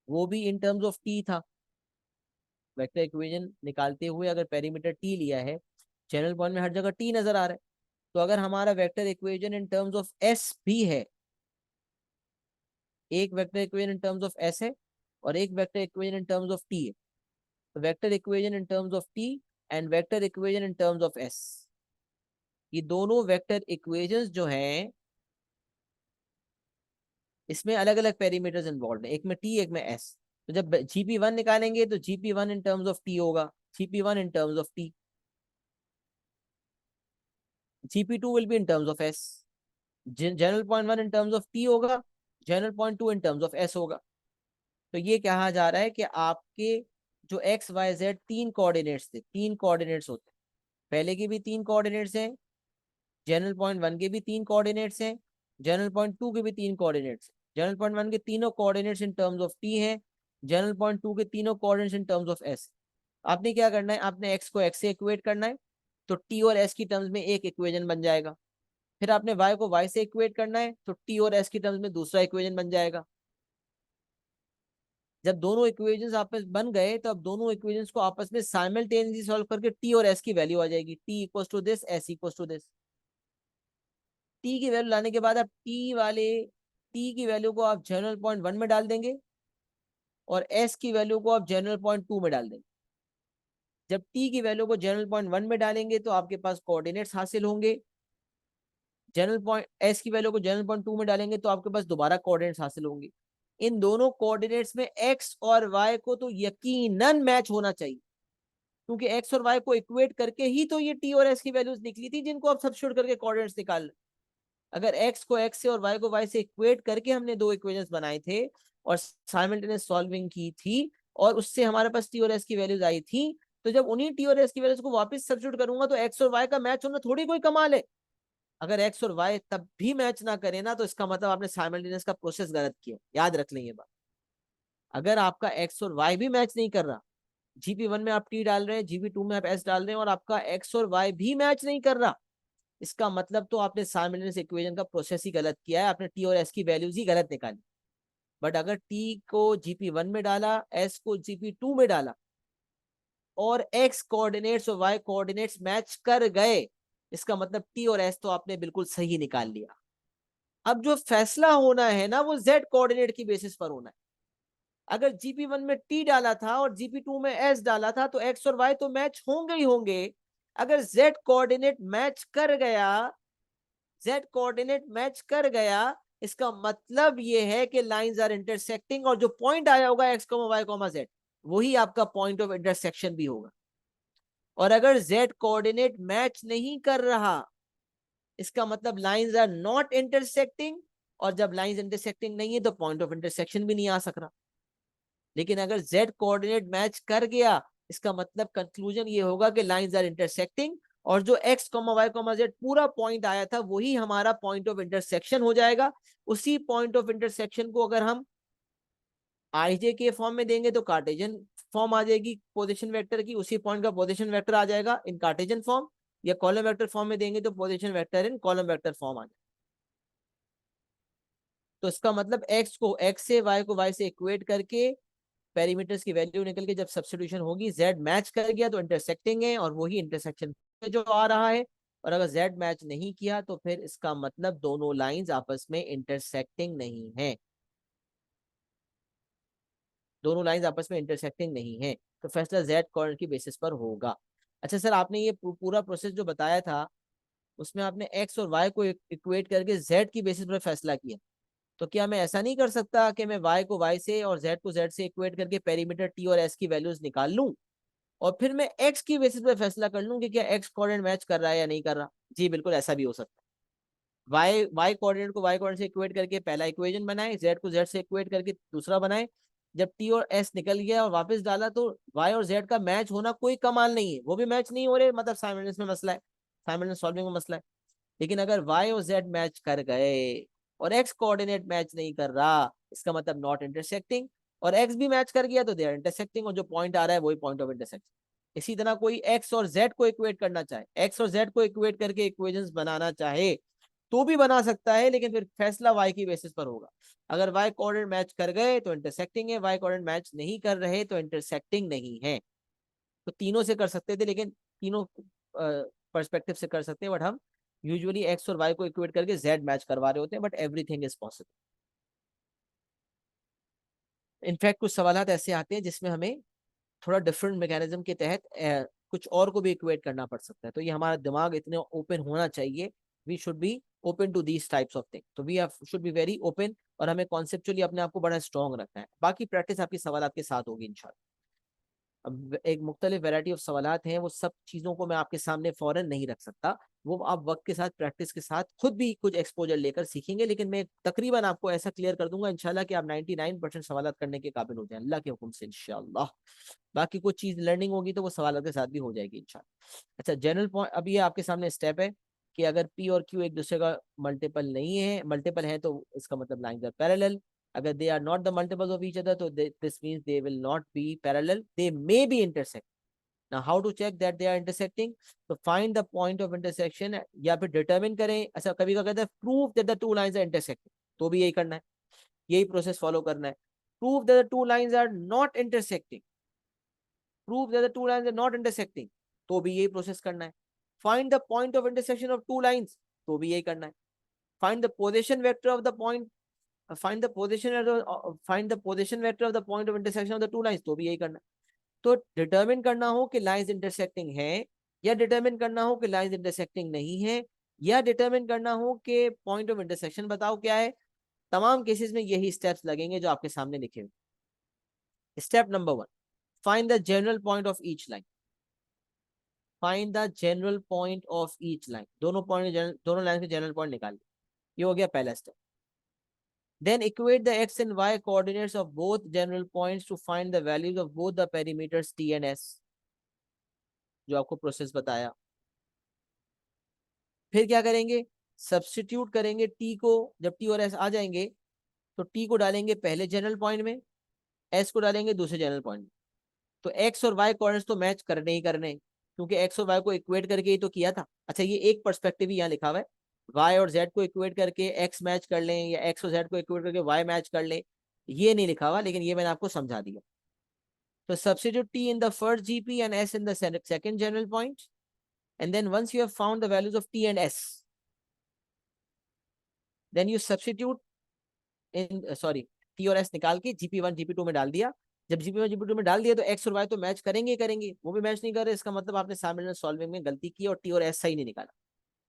वो भी इन टर्म्स ऑफ टी था. वेक्टर इक्वेशन निकालते हुए अगर पेरीमीटर टी लिया है, जनरल पॉइंट में हर जगह टी नजर आ रहा है. तो अगर हमारा vector equation in terms of S भी है, एक vector equation in terms of S है और एक vector equation in terms of T है, तो vector equation in terms of T and vector equation in terms of S, ये दोनों वेक्टर इक्वेशंस जो हैं इसमें अलग अलग पैरामीटर्स इन्वॉल्व है, एक में टी एक में एस। तो जब GP1 निकालेंगे तो GP1 in terms of T होगा, GP1 in terms of T, GP2 will be in terms of S. General point one in terms of T होगा, general point two in terms of S होगा। तो ये कहा जा रहा है कि आपके जो एक्स वाई जेड तीन कोऑर्डिनेट्स थे, तीन कोऑर्डिनेट्स होते हैं, पहले के भी तीन कोऑर्डिनेट्स हैं, जनरल पॉइंट वन के भी तीन कोऑर्डिनेट्स हैं, जनरल पॉइंट टू के भी तीन कोऑर्डिनेट्स हैं। जनरल पॉइंट वन के तीनों coordinates in terms of T हैं, जनरल पॉइंट टू के तीनों coordinates in terms of S. आपने क्या करना है, आपने एक्स को एक्स से इक्वेट करना है, तो टी और एस की टर्म्स में एक इक्वेशन बन जाएगा। फिर आपने वाई को वाई से इक्वेट करना है, तो टी और एस की टर्म्स में दूसरा इक्वेशन बन जाएगा। जब दोनों इक्वेशंस आपस बन गए तो अब दोनों इक्वेशंस को आपस में साइमल्टेनियसली सॉल्व करके टी और एस की वैल्यू आ जाएगी, T equal to this, S equal to this. T की वैल्यू लाने के बाद आप टी की वैल्यू को आप जनरल पॉइंट वन में डाल देंगे और एस की वैल्यू को आप जनरल पॉइंट टू में डाल देंगे। जब टी की वैल्यू को जनरल पॉइंट वन में डालेंगे तो आपके पास कोऑर्डिनेट्स हासिल होंगे, जनरल पॉइंट एस की वैल्यू को जनरल पॉइंट टू में डालेंगे तो आपके पास दोबारा कोऑर्डिनेट्स हासिल होंगे। इन दोनों कोऑर्डिनेट्स में एक्स और वाई को तो यकीनन मैच होना चाहिए, क्योंकि एक्स और वाई को इक्वेट करके ही तो ये टी और एस की वैल्यूज निकली थी जिनको आप सब्स्टिट्यूट करके कोऑर्डिनेट्स निकाल। अगर एक्स को एक्स से और वाई को वाई से इक्वेट करके हमने दो इक्वेशंस बनाए थे और साइमल्टेनियस सॉल्विंग की थी और उससे हमारे पास टी और एस की वैल्यूज आई थी, तो जब उन्हीं टी और एस की वैल्यूज को वापस सब्स्टिट्यूट करूंगा तो एक्स और वाई का मैच होना थोड़ी कोई कमाल है। अगर एक्स और वाई तब भी मैच ना करे ना, तो इसका मतलब आपने साइमल्टेनियस का प्रोसेस गलत किया, याद रख लें ये बात। अगर आपका एक्स और वाई भी मैच नहीं कर रहा, GP1 में आप टी डाल रहे हैं, GP2 में आप एस डाल रहे हैं, और आपका एक्स और वाई भी मैच नहीं कर रहा, इसका मतलब तो आपने साइमल्टेनियस इक्वेशन का प्रोसेस ही गलत किया है, आपने टी और एस की वैल्यूज ही गलत निकाली। बट अगर टी को GP1 में डाला, एस को GP2 में डाला और एक्स कोऑर्डिनेट्स और वाई कोऑर्डिनेट्स मैच कर गए, इसका मतलब टी और एस तो आपने बिल्कुल सही निकाल लिया। अब जो फैसला होना है ना, वो जेड कोऑर्डिनेट की बेसिस पर होना है। अगर GP1 में टी डाला था और GP2 में एस डाला था तो एक्स और वाई तो मैच होंगे ही होंगे। अगर जेड कोऑर्डिनेट मैच कर गया, जेड कोऑर्डिनेट मैच कर गया, इसका मतलब ये है कि लाइंस आर इंटरसेक्टिंग, और जो पॉइंट आया होगा x comma y comma z, वही आपका पॉइंट ऑफ इंटरसेक्शन भी होगा। और अगर जेड कोऑर्डिनेट मैच नहीं कर रहा, इसका मतलब लाइंस आर नॉट इंटरसेक्टिंग, और जब लाइंस इंटरसेक्टिंग नहीं है तो पॉइंट ऑफ इंटरसेक्शन भी नहीं आ सक रहा। लेकिन अगर जेड कोऑर्डिनेट मैच कर गया, इसका मतलब कंक्लूजन ये होगा कि लाइंस आर इंटरसेक्टिंग, और जो x comma y comma z पूरा पॉइंट आया था वही हमारा पॉइंट ऑफ इंटरसेक्शन हो जाएगा। उसी पॉइंट ऑफ इंटरसेक्शन को अगर हम आईजे के फॉर्म में देंगे तो कार्टेशियन फॉर्म आ जाएगी पोजीशन वेक्टर की, उसी पॉइंट का पोजीशन वेक्टर आ जाएगा इन कार्टेशियन फॉर्म, या कॉलम वेक्टर फॉर्म में देंगे तो position vector in column vector form आ जाएगा। तो इसका मतलब एक्स को एक्स से, वाई को वाई से इक्वेट करके पैरामीटर्स की वैल्यू निकल के जब सब्स्टिट्यूशन होगी, जेड मैच कर गया तो इंटरसेक्टिंग है और वही इंटरसेक्शन जो आ रहा है। और अगर जेड मैच नहीं किया तो फिर इसका मतलब दोनों लाइंस आपस में इंटरसेक्टिंग नहीं है, दोनों लाइंस आपस में इंटरसेक्टिंग नहीं है, तो फैसला जेड कोऑर्डिनेट की बेसिस पर होगा। अच्छा सर, आपने ये पूरा प्रोसेस जो बताया था उसमें आपने एक्स और वाई को इक्वेट करके जेड की बेसिस पर फैसला किया, तो क्या मैं ऐसा नहीं कर सकता कि मैं वाई को वाई से और जेड को जेड से इक्वेट करके पेरीमीटर टी और एस की वैल्यूज निकाल लूं और फिर मैं एक्स की बेसिस पे फैसला कर लूं कि क्या एक्स कोऑर्डिनेट मैच कर रहा है या नहीं कर रहा? जी बिल्कुल, ऐसा भी हो सकता है। वाई कोऑर्डिनेट को वाई कोऑर्डिनेट से इक्वेट करके पहला इक्वेशन बनाए, जेड को जेड से इक्वेट करके दूसरा बनाए, जब टी और एस निकल गया और वापस डाला तो वाई और जेड का मैच होना कोई कमाल नहीं है, वो भी मैच नहीं हो रहे, मतलब साइमल्टेनियस में मसला है, साइमल्टेनियस सॉल्विंग में मसला है। लेकिन अगर वाई और जेड मैच कर गए और एक्स कोऑर्डिनेट मैच नहीं कर रहा, इसका मतलब नॉट इंटरसेक्टिंग, और एक्स भी मैच कर गया तो दे आर इंटरसेक्टिंग, और जो पॉइंट आ रहा है वही पॉइंट ऑफ इंटरसेक्शन। इसी तरह कोई एक्स और जेड को इक्वेट करना चाहे, एक्स और जेड को इक्वेट करके इक्वेशंस बनाना चाहे तो भी बना सकता है, लेकिन फिर फैसला वाई की बेसिस पर होगा। अगर वाई कोऑर्डिनेट मैच कर गए तो इंटरसेक्टिंग है, वाई कोऑर्डिनेट मैच नहीं कर रहे तो इंटरसेक्टिंग नहीं है। तो तीनों से कर सकते थे, लेकिन तीनों पर्सपेक्टिव से कर सकते हैं, बट हम यूजुअली एक्स और वाई को इक्वेट करके जेड मैच करवा रहे होते हैं, but everything is possible. In fact कुछ सवाल ऐसे आते हैं जिसमें हमें थोड़ा डिफरेंट मैकेनिज्म के तहत कुछ और को भी इक्वेट करना पड़ सकता है, तो ये हमारा दिमाग इतने ओपन होना चाहिए, we should be open to these types of thing, तो we should be very open और हमें कॉन्सेप्चुअली अपने आप को बड़ा स्ट्रॉन्ग रखना है। बाकी प्रैक्टिस आपकी सवाल आपके साथ होगी इंशाल्लाह। अब एक मुख्तलिफ वैरायटी ऑफ सवालात हैं, वो सब चीज़ों को मैं आपके सामने फौरन नहीं रख सकता, वो आप वक्त के साथ प्रैक्टिस के साथ खुद भी कुछ एक्सपोजर लेकर सीखेंगे। लेकिन मैं तकरीबन आपको ऐसा क्लियर कर दूंगा इंशाल्लाह कि आप 99% सवालात करने के काबिल हो जाए अल्लाह के हुक्म से इंशाल्लाह। बाकी कुछ चीज़ लर्निंग होगी तो वो सवालों के साथ भी हो जाएगी इंशाल्लाह। अच्छा, जनरल पॉइंट अब ये आपके सामने स्टेप है कि अगर पी और क्यू एक दूसरे का मल्टीपल नहीं है, मल्टीपल है तो इसका मतलब लाइंस आर पैरेलल। अगर they are not the multiples of each other, तो this means they will not be parallel. They may be intersect. Now, how to check that they are intersecting? So find the point of intersection या फिर determine करें। ऐसा कभी का कहते हैं prove that the two lines are intersecting, तो भी यही करना है, यही प्रोसेस फॉलो करना है। Prove that the two lines are not intersecting. Prove that the two lines are not intersecting, तो भी यही प्रोसेस करना है। Find the point of intersection of two lines, तो भी यही करना है। Find the position vector of the point find the position find the position vector of the point of intersection of the two lines, तो भी यही करना है। तो डिटरमिन करना हो कि लाइंस इंटरसेक्टिंग है, या डिटरमिन करना हो कि लाइंस इंटरसेक्टिंग नहीं है, या डिटरमिन करना हो कि पॉइंट ऑफ इंटरसेक्शन बताओ क्या है, तमाम केसेस में यही स्टेप्स लगेंगे जो आपके सामने लिखे हुए। Step number 1, find the general point of each line. Find the general point of each line, दोनों लाइन के जनरल पॉइंट निकाल, ये हो गया पहला step. Then equate the x and y coordinates of both general points to find the values of both the perimeters t and s, जो आपको process बताया। फिर क्या करेंगे, सब्स्टिट्यूट करेंगे t को, जब t और s आ जाएंगे तो t को डालेंगे पहले जनरल पॉइंट में, s को डालेंगे दूसरे जनरल पॉइंट में। तो x और y कोऑर्डिनेट्स तो मैच करने ही करने, क्योंकि x और y को इक्वेट करके ही तो किया था। अच्छा, ये एक पर्सपेक्टिव ही यहाँ लिखा हुआ है, y और z को इक्वेट करके x मैच कर लें, या x और z को इक्वेट करके y मैच कर लें, ये नहीं लिखा हुआ, लेकिन ये मैंने आपको समझा दिया। तो substitute t in the first GP and s in the second general point, and then once you have found the values of t and s, then you substitute in t और s निकाल के GP1 GP2 में डाल दिया। जब GP1 GP2 में डाल दिया तो x और y तो मैच करेंगे ही करेंगे, वो भी मैच नहीं कर रहे, इसका मतलब आपने साइमल्टेनियस सॉल्विंग में गलती की और t और s सही नहीं निकाला।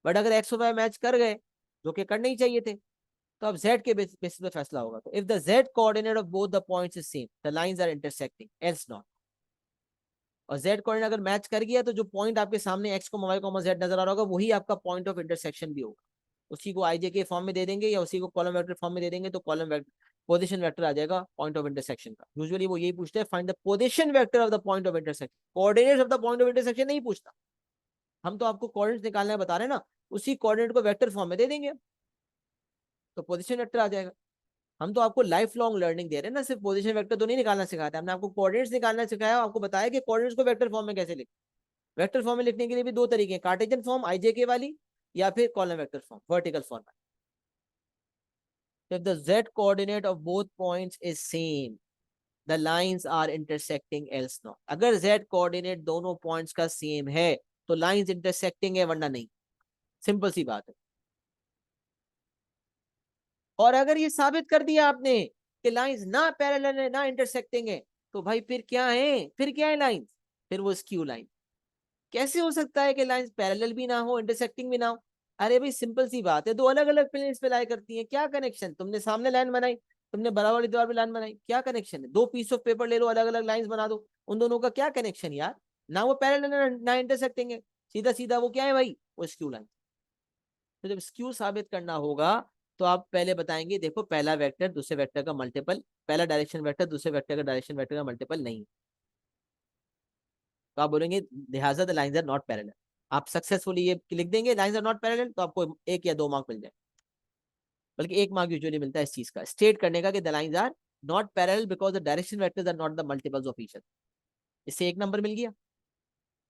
बट अगर x और y मैच कर गए, जो कि करने ही चाहिए थे, तो अब z के बेसिस पे फैसला होगा। तो if the z coordinate of both the points is same, the lines are intersecting, else not. और z कोऑर्डिनेट अगर मैच कर गया तो जो पॉइंट आपके सामने x, y, z नजर आ रहा होगा वही आपका पॉइंट ऑफ इंटरसेक्शन भी होगा। उसी को आईजे के फॉर्म में दे देंगे या उसी को कॉलम वेक्टर फॉर्म में दे देंगे, तो कॉलम वेक्टर पोजीशन वेक्टर आ जाएगा पॉइंट ऑफ इंटरसेक्शन का। यूजुअली वो यही पूछते हैं, find the position vector of the point of intersection, coordinates of the point of intersection नहीं पूछता। हम तो आपको कोऑर्डिनेट्स निकालना बता रहे हैं ना, उसी कोऑर्डिनेट को वेक्टर फॉर्म में दे देंगे तो पोजीशन वेक्टर आ जाएगा। हम तो आपको लाइफ लॉन्ग लर्निंग दे रहे हैं ना, सिर्फ पोजीशन वेक्टर तो नहीं निकालना सिखाते, हमने आपको कोऑर्डिनेट्स निकालना सिखाया, आपको बताया कि कोऑर्डिनेट्स को वेक्टर फॉर्म में कैसे लिखें। वेक्टर फॉर्म में लिखने के लिए भी दो तरीके हैं, कार्टेशियन फॉर्म आईजेके वाली, या फिर column vector form vertical format. If the z coordinate of both points is same, the lines are intersecting, else not। अगर z coordinate दोनों पॉइंट्स का सेम है तो लाइंस इंटरसेक्टिंग है, वरना नहीं। सिंपल सी बात है। और अगर ये साबित कर दिया आपने कि लाइंस ना पैरेलल है ना इंटरसेक्टिंग है, तो भाई फिर क्या है, फिर क्या है लाइंस, फिर वो स्क्यू लाइन। कैसे हो सकता है कि लाइंस पैरेलल भी ना हो इंटरसेक्टिंग भी ना हो? अरे भाई सिंपल सी बात है, दो अलग अलग प्लेन्स पे लाई करती हैं, क्या कनेक्शन? तुमने सामने लाइन बनाई, तुमने बराबर वाली दीवार पे लाइन बनाई, क्या कनेक्शन है? दो पीस ऑफ पेपर ले लो, अलग अलग लाइंस बना दो, उन दोनों का क्या कनेक्शन यार? ना वो पैरेलल ना इंटरसेक्टिंग है, सीधा सीधा वो क्या है भाई, वो स्क्यू लाइन। तो जब स्क्यू साबित करना होगा तो आप पहले बताएंगे देखो पहला वेक्टर दूसरे वेक्टर का मल्टीपल, पहला डायरेक्शन वेक्टर दूसरे वेक्टर का डायरेक्शन वेक्टर का मल्टीपल नहीं, तो आप बोलेंगे लिहाजा the lines are not parallel. आप सक्सेसफुली ये लिख देंगे लाइंस आर नॉट पैरेलल, तो आपको 1 या 2 मार्क मिल जाए, बल्कि 1 मार्क यूजुअली मिलता है इस चीज का, स्टेट करने का कि the lines are not parallel because the direction vectors are not the multiples of each other. इससे 1 नंबर मिल गया,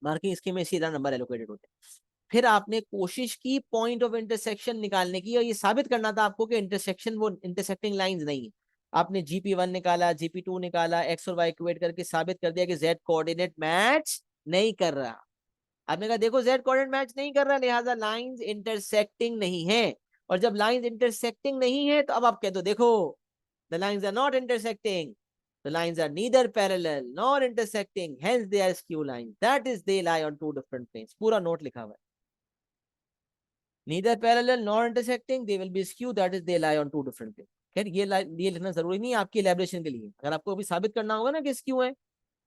मार्किंग स्कीम में सीधा नंबर एलोकेटेड होते हैं। फिर आपने कोशिश की पॉइंट ऑफ इंटरसेक्शन निकालने की, और ये साबित करना था आपको कि इंटरसेक्शन वो इंटरसेक्टिंग लाइंस नहीं है। आपने GP1 निकाला, GP2 निकाला, एक्स और वाई इक्वेट करके साबित कर दिया कि जेड कोऑर्डिनेट मैच नहीं कर रहा। आपने कहा देखो जेड कोऑर्डिनेट मैच नहीं कर रहा, लिहाजा लाइंस इंटरसेक्टिंग नहीं है। और जब लाइंस इंटरसेक्टिंग नहीं है तो अब आप कह दो देखो the lines are not intersecting, the lines are neither parallel nor intersecting, hence they are skew lines, that is they lie on two different planes। पूरा नोट लिखा हुआ है, neither parallel nor intersecting, they will be skew, that is they lie on two different planes। खैर ये लिखना जरूरी नहीं है आपकी एलेबरेशन के लिए। अगर आपको अभी साबित करना होगा ना कि स्क्यू है,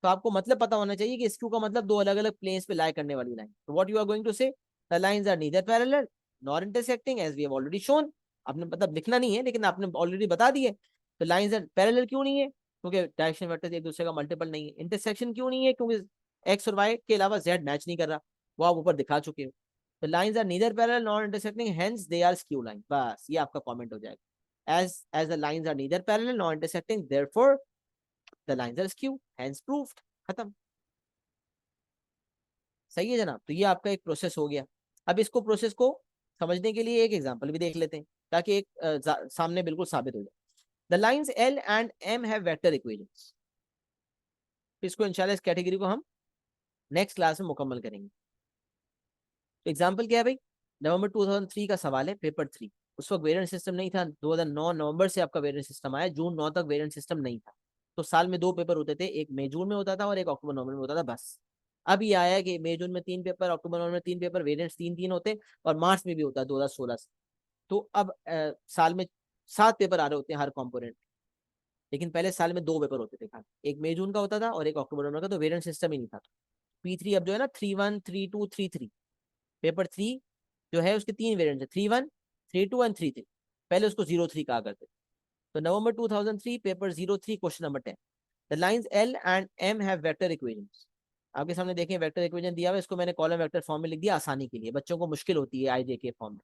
तो आपको मतलब पता होना चाहिए कि स्क्यू का मतलब दो अलग अलग प्लेन्स पे लाई करने वाली लाइन। तो what you are going to say, the lines are neither parallel nor intersecting as we have already shown. आपने मतलब लिखना नहीं है, लेकिन आपने ऑलरेडी बता दिए। तो लाइंस आर पैरेलल क्यों नहीं है, क्योंकि डायरेक्शन वेक्टर्स एक दूसरे का मल्टीपल नहीं है। इंटरसेक्शन क्यों नहीं है, क्योंकि एक्स और वाई के अलावा जेड मैच नहीं कर रहा, वो आप ऊपर दिखा चुके हो। तो lines are neither parallel nor intersecting hence they are skew line, बस ये आपका कमेंट हो जाएगा। As the lines are neither parallel nor intersecting therefore the lines are skew hence proved, खत्म। सही है जनाब। तो ये आपका एक प्रोसेस हो गया। अब इसको प्रोसेस को समझने के लिए एक एग्जांपल भी देख लेते हैं, ताकि एक सामने बिल्कुल साबित हो जाए। The lines L and M have vector equations. इसको इंशाल्लाह इस कैटेगरी को हम नेक्स्ट क्लास में मुकम्मल करेंगे। तो एग्जांपल क्या है भाई, नवंबर 2003 का सवाल है, पेपर 3। उस वक्त वेरिएंट सिस्टम नहीं था, 2009 नवंबर से आपका वेरिएंट सिस्टम आया, जून 9 तक वेरिएंट सिस्टम नहीं था। तो साल में दो पेपर होते थे, एक मई जून में होता था और एक अक्टूबर नवंबर में होता था, बस। अब ये आया कि मई जून में 3 पेपर, अक्टूबर नवंबर में 3 पेपर, वेरिएंट्स 3 3 होते, और मार्च में भी होता है 2016 से। तो अब साल में 7 पेपर आ रहे होते हैं हर कॉम्पोनेंट। लेकिन पहले साल में 2 पेपर होते थे खाली, एक मई जून का होता था और एक अक्टूबर नवंबर का, तो वेरिएंट सिस्टम ही नहीं था। P3 अब जो है ना 3-1 3-2 3-3, पेपर 3 जो है उसके 3 वेरिएंट है, 3-1 3-2 एंड 3-3। पहले उसको 0-3 कहा करते थे। तो November 2003 paper 0-3 question number 10, the lines L and M have vector equations. आपके सामने देखें वेक्टर इक्वेशन दिया हुआ है, इसको मैंने कॉलम वेक्टर फॉर्म में लिख दिया आसानी के लिए, बच्चों को मुश्किल होती है आई जे के फॉर्म में।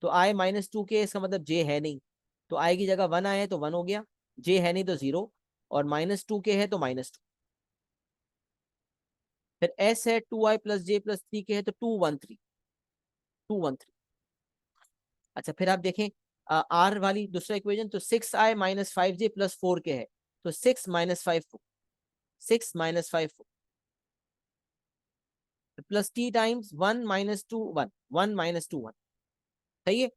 तो आई -2k, इसका मतलब जे है नहीं, तो आई की जगह 1 आए तो 1 हो गया, जे है नहीं तो 0, और -2k है तो -2। फिर एस है 2i+j+3k है तो 213, 213। अच्छा फिर आप देखें आर वाली दूसरा इक्वेशन, तो 6i-5j+4k है, तो 6 - 5 6 - 5 प्लस टी टाइम्स 1 - 2 1 1 - 2 1। सही है।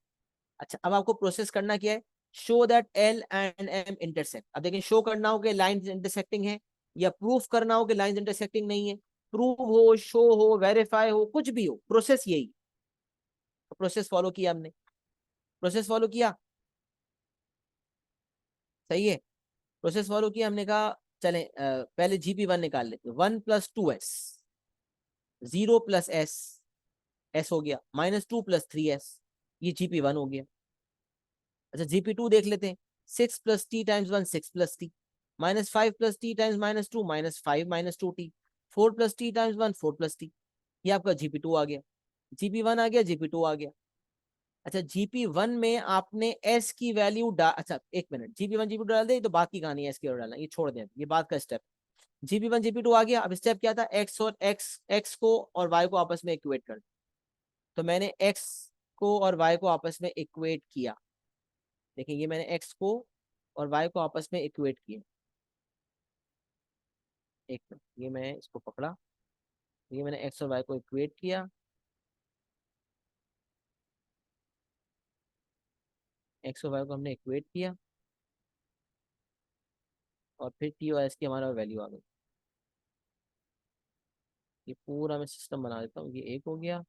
अच्छा अब आपको प्रोसेस करना क्या है, show that L and M intersect. अब देखिए, शो करना हो कि लाइंस इंटरसेक्टिंग है, या प्रूफ करना हो कि लाइंस इंटरसेक्टिंग नहीं है। प्रूव हो, शो हो, वेरीफाई हो, कुछ भी हो, प्रोसेस यही। तो प्रोसेस फॉलो किया हमने, प्रोसेस फॉलो किया, सही है। प्रोसेस फॉलो किया, हमने कहा चले पहले GP1 निकाल लेते, 1 + 2s, 0 + s, s हो गया, -2 + 3s, ये GP1 हो गया। अच्छा GP2 देख लेते हैं, 6 + t times 1 6 + t, -5 + t times -2 -5 - 2t, 4 + t times 1 4 + t। ये आपका GP2 आ गया, GP1 आ गया, GP2 आ गया। अच्छा GP1 में आपने s की वैल्यू अच्छा एक मिनट, GP1 GP2 डाल दे तो बात की कहानी है, s की वैल्यू डालना ये छोड़ दें, ये बात का स्टेप। GP1 GP2 आ गया, अब स्टेप क्या था, x को और y को आपस में इक्वेट कर। तो मैंने x को और y को आपस में इक्वेट किया। देखिए ये मैंने x को और y को आपस में इक्वेट किया। एक मिनट, ये मैं इसको पकड़ा, ये मैंने x और y को इक्वेट किया, x और y को हमने इक्वेट किया, और फिर t और s की हमारा वैल्यू आ गई। ये पूरा मैं सिस्टम बना देता हूँ, ये एक हो गया,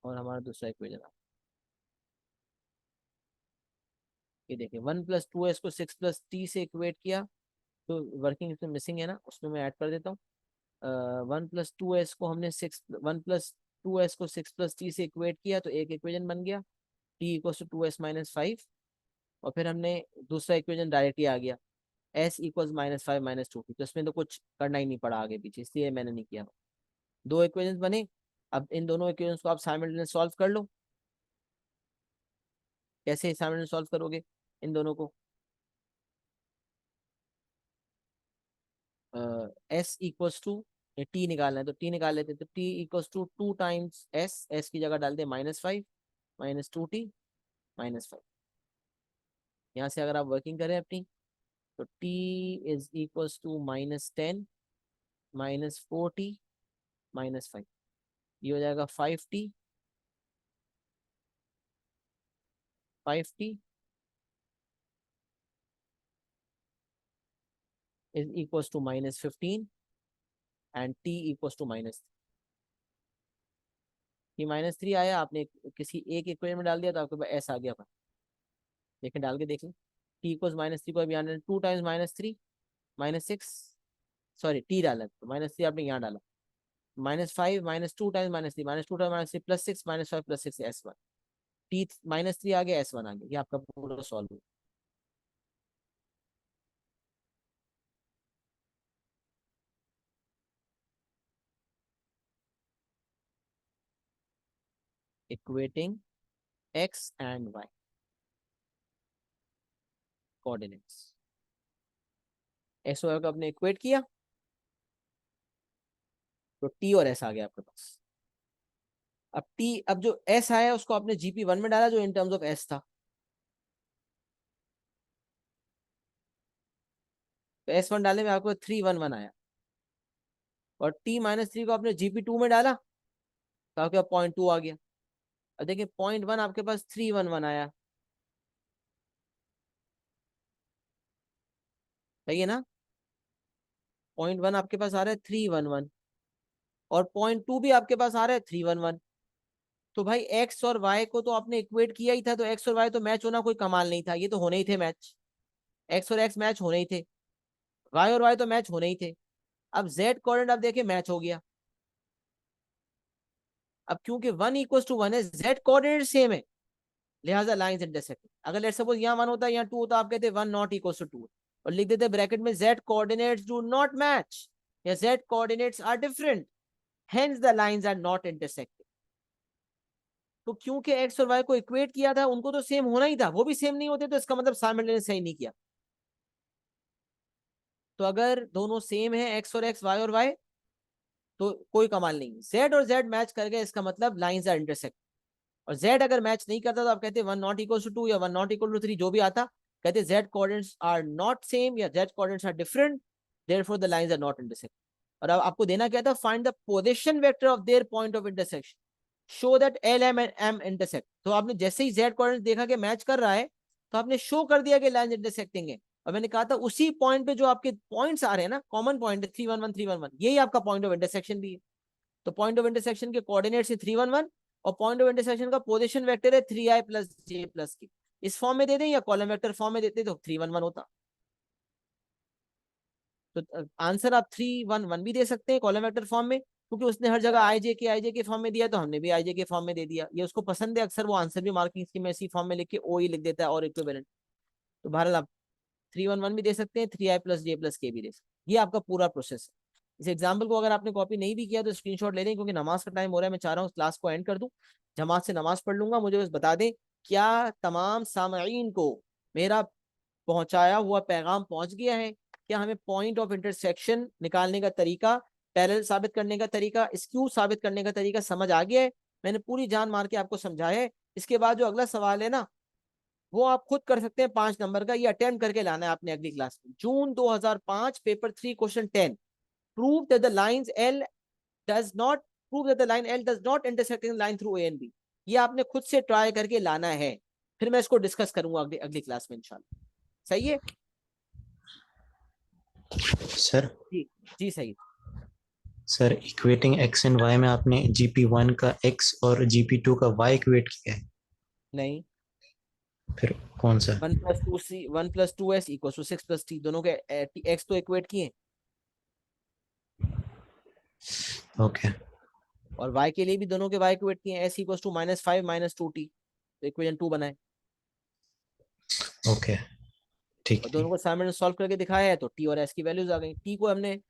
और हमारा दूसरा इक्वेशन आ, ये देखिए 1 + 2s को 6 + t से इक्वेट किया। तो वर्किंग इसमें मिसिंग है ना, उसमें मैं ऐड कर देता हूँ। 1 + 2s को हमने 1 + 2s को 6 + t से इक्वेट किया, तो एक इक्वेशन बन गया, t = 2s - 5। और फिर हमने दूसरा इक्वेशन डायरेक्टली आ गया, s = -5 - 2t। तो इसमें तो कुछ करना ही नहीं पड़ा आगे पीछे, इसलिए मैंने नहीं किया। दो इक्वेशंस बने। अब इन दोनों इक्वेशंस को आप साइमल्टेनियस सॉल्व कर लो। कैसे साइमल्टेनियस सॉल्व करोगे इन दोनों को, s = टी निकालना है तो टी निकाल लेते हैं, तो t = 2 टाइम्स s की जगह डाल दे -5 -2t -5। यहाँ से अगर आप वर्किंग करें अपनी, तो t = -10 -4t -5, ये हो जाएगा 5t = -15 एंड t = -3। ये -3 आया, आपने किसी एक इक्वेशन में डाल दिया तो आपके पास s आ गया। देखें डाल के देख लें। टी इक्वल्स -3 को अभी यहाँ 2 टाइम्स -3 -6, सॉरी टी डाला तो -3 आपने यहाँ डाला, -5 -2 टाइम्स -3 -2 टाइम्स -3 +6 -5 +6 S1, टी -3 आ गया S1 आ गया, ये आपका पूरा सॉल्व हो। Equating x and y coordinates, X Y को आपने इक्वेट किया तो टी और एस आ गया आपके पास। अब टी, अब जो एस आया उसको आपने GP1 में डाला जो इन टर्म्स ऑफ एस था, तो S1 डालने में आपको 311 आया, और T-3 को आपने GP2 में डाला तो आपके पास 0.2 आ गया। अब देखिए 0.1 आपके पास 311 आया, सही है ना। 0.1 आपके पास आ रहा है 311, और 0.2 भी आपके पास आ रहा है 311। तो भाई एक्स और वाई को तो आपने इक्वेट किया ही था, तो एक्स और वाई तो मैच होना कोई कमाल नहीं था, ये तो होने ही थे मैच, एक्स और एक्स मैच होने ही थे, वाई और वाई तो मैच होने ही थे। अब जेड कोऑर्डिनेट आप देखिए मैच हो गया। अब क्योंकि 1 = 1 है, जेड कोऑर्डिनेट सेम है, लिहाजा लाइंस इंटरसेक्ट। अगर लेट्स सपोज यहाँ 1 होता है यहाँ 2 होता, आप कहते 1 नॉट इक्वल टू 2, और लिख देते ब्रैकेट में Z coordinates do not match, या Z coordinates are different, hence the lines are not intersecting. तो क्योंकि एक्स और वाई को इक्वेट किया था, उनको तो सेम होना ही था, वो भी सेम नहीं होते तो इसका मतलब साइमल्टेनियस सही नहीं किया। तो अगर दोनों सेम है एक्स और एक्स, वाई और वाई, तो कोई कमाल नहीं, जेड और जेड मैच कर गए, इसका मतलब लाइंस आर इंटरसेक्ट। और जेड अगर मैच नहीं करता तो आप कहते 1 नॉट इक्वल टू 2 या 1 नॉट इक्वल टू 3, जो भी आता, कहते Z coordinates are not same या Z coordinates are different, therefore the lines are not intersect. और अब आपको देना क्या था, find the position vector of their point of intersection, show that L M and M intersect. तो आपने जैसे ही जेड कोऑर्डिनेट देखा कि मैच कर रहा है, तो आपने शो कर दिया कि लाइंस इंटरसेक्टिंग है। और मैंने कहा था उसी पॉइंट पे जो आपके पॉइंट्स आ रहे हैं ना, कॉमन पॉइंट है 311 311, यही आपका पॉइंट ऑफ इंटरसेक्शन भी है। तो पॉइंट ऑफ इंटरसेक्शन के कोऑर्डिनेट्स है 311, और पॉइंट ऑफ इंटरसेक्शन का पोजीशन वेक्टर है 3i+j+k। इस फॉर्म में दे दें या कॉलम वेक्टर फॉर्म में देते तो 311 होता। तो आंसर आप 311 भी दे सकते हैं कॉलम वेक्टर फॉर्म में, क्योंकि उसने हर जगह आई जे के फॉर्म में दिया, तो हमने भी आई जे के फॉर्म में दे दिया। ये उसको पसंद है, अक्सर वो आंसर भी मार्किंग स्कीम में इसी फॉर्म में लिख के ओ ही लिख देता है और इक्विवेलेंट। तो बहरहाल आप 311 भी दे सकते हैं, 3i+j+k भी दे सकते हैं, ये आपका पूरा प्रोसेस है। इस एग्जाम्पल को अगर आपने कॉपी नहीं भी किया तो स्क्रीनशॉट ले लें, क्योंकि नमाज का टाइम हो रहा है, मैं चाह रहा हूँ क्लास को एंड कर दूं, जमात से नमाज पढ़ लूंगा। मुझे बस बता दें क्या तमाम सामईन को मेरा पहुंचाया हुआ पैगाम पहुंच गया है, क्या हमें पॉइंट ऑफ इंटरसेक्शन निकालने का तरीका, पैरेलल साबित करने का तरीका, स्क्यू साबित करने का तरीका समझ आ गया है। मैंने पूरी जान मार के आपको समझाया है। इसके बाद जो अगला सवाल है ना, वो आप खुद कर सकते हैं, 5 नंबर का, ये अटेम्प्ट करके लाना है आपने अगली क्लास में। June 2005 paper 3 question 10, prove that the lines L does not, prove that the line L does not intersect in line through A and B. ये आपने खुद से ट्राई करके लाना है, फिर मैं इसको डिस्कस करूंगा अगली अगली क्लास में इंशाल्लाह। सही है सर। जी, जी सही। Sir equating X and Y में आपने GP1 का एक्स और GP2 का वाई इक्वेट किया है, नहीं, फिर कौन सा? 1+2c 1+2s equal to 6+t, दोनों के एक्स तो इक्वेट किए, ओके। और y के लिए भी दोनों के y इक्वेट किए, s इक्वल टू -5 -2t, तो इक्वेशन 2 बनाए, ओके, ठीक और दोनों ठीक। को सामने सॉल्व करके दिखाया है, तो t और s की वैल्यूज आ गई। t को हमने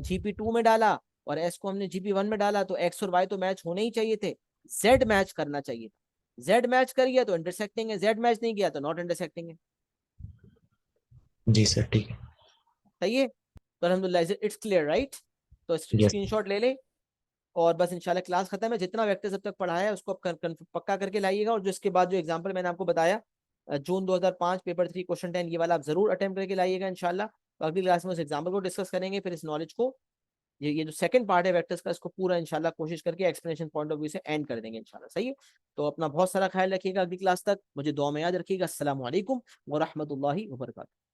GP2 में डाला और s को हमने GP1 में डाला, तो x और y तो मैच होने ही चाहिए थे, z मैच करना चाहिए था। z मैच कर गया तो इंटरसेक्टिंग है, z मैच नहीं किया तो नॉट इंटरसेक्टिंग है। जी सर, ठीक है। सही है, तो अलहमदुलिल्लाह इट्स क्लियर राइट। तो यस। स्क्रीनशॉट ले ले, और बस इंशाल्लाह क्लास खत्म है। जितना वेक्टर अब तक पढ़ाया है उसको आप पक्का करके लाइएगा, और जो इसके बाद जो एग्जांपल मैंने आपको बताया जून 2005 पेपर 3 क्वेश्चन 10, ये वाला आप जरूर अटेम्प्ट करके लाइएगा इंशाल्लाह। तो अगली क्लास में उस एग्जाम्पल को डिस्कस करेंगे, फिर इस नॉलेज को, ये जो सेकंड पार्ट है वेक्टर्स का, इसको पूरा इंशाल्लाह कोशिश करके एक्सप्लेनेशन पॉइंट ऑफ व्यू से एंड कर देंगे इंशाल्लाह। सही है, तो अपना बहुत सारा ख्याल रखिएगा, अगली क्लास तक मुझे दुआ में याद रखिएगा। अस्सलाम वालेकुम व रहमतुल्लाहि व बरकातहू।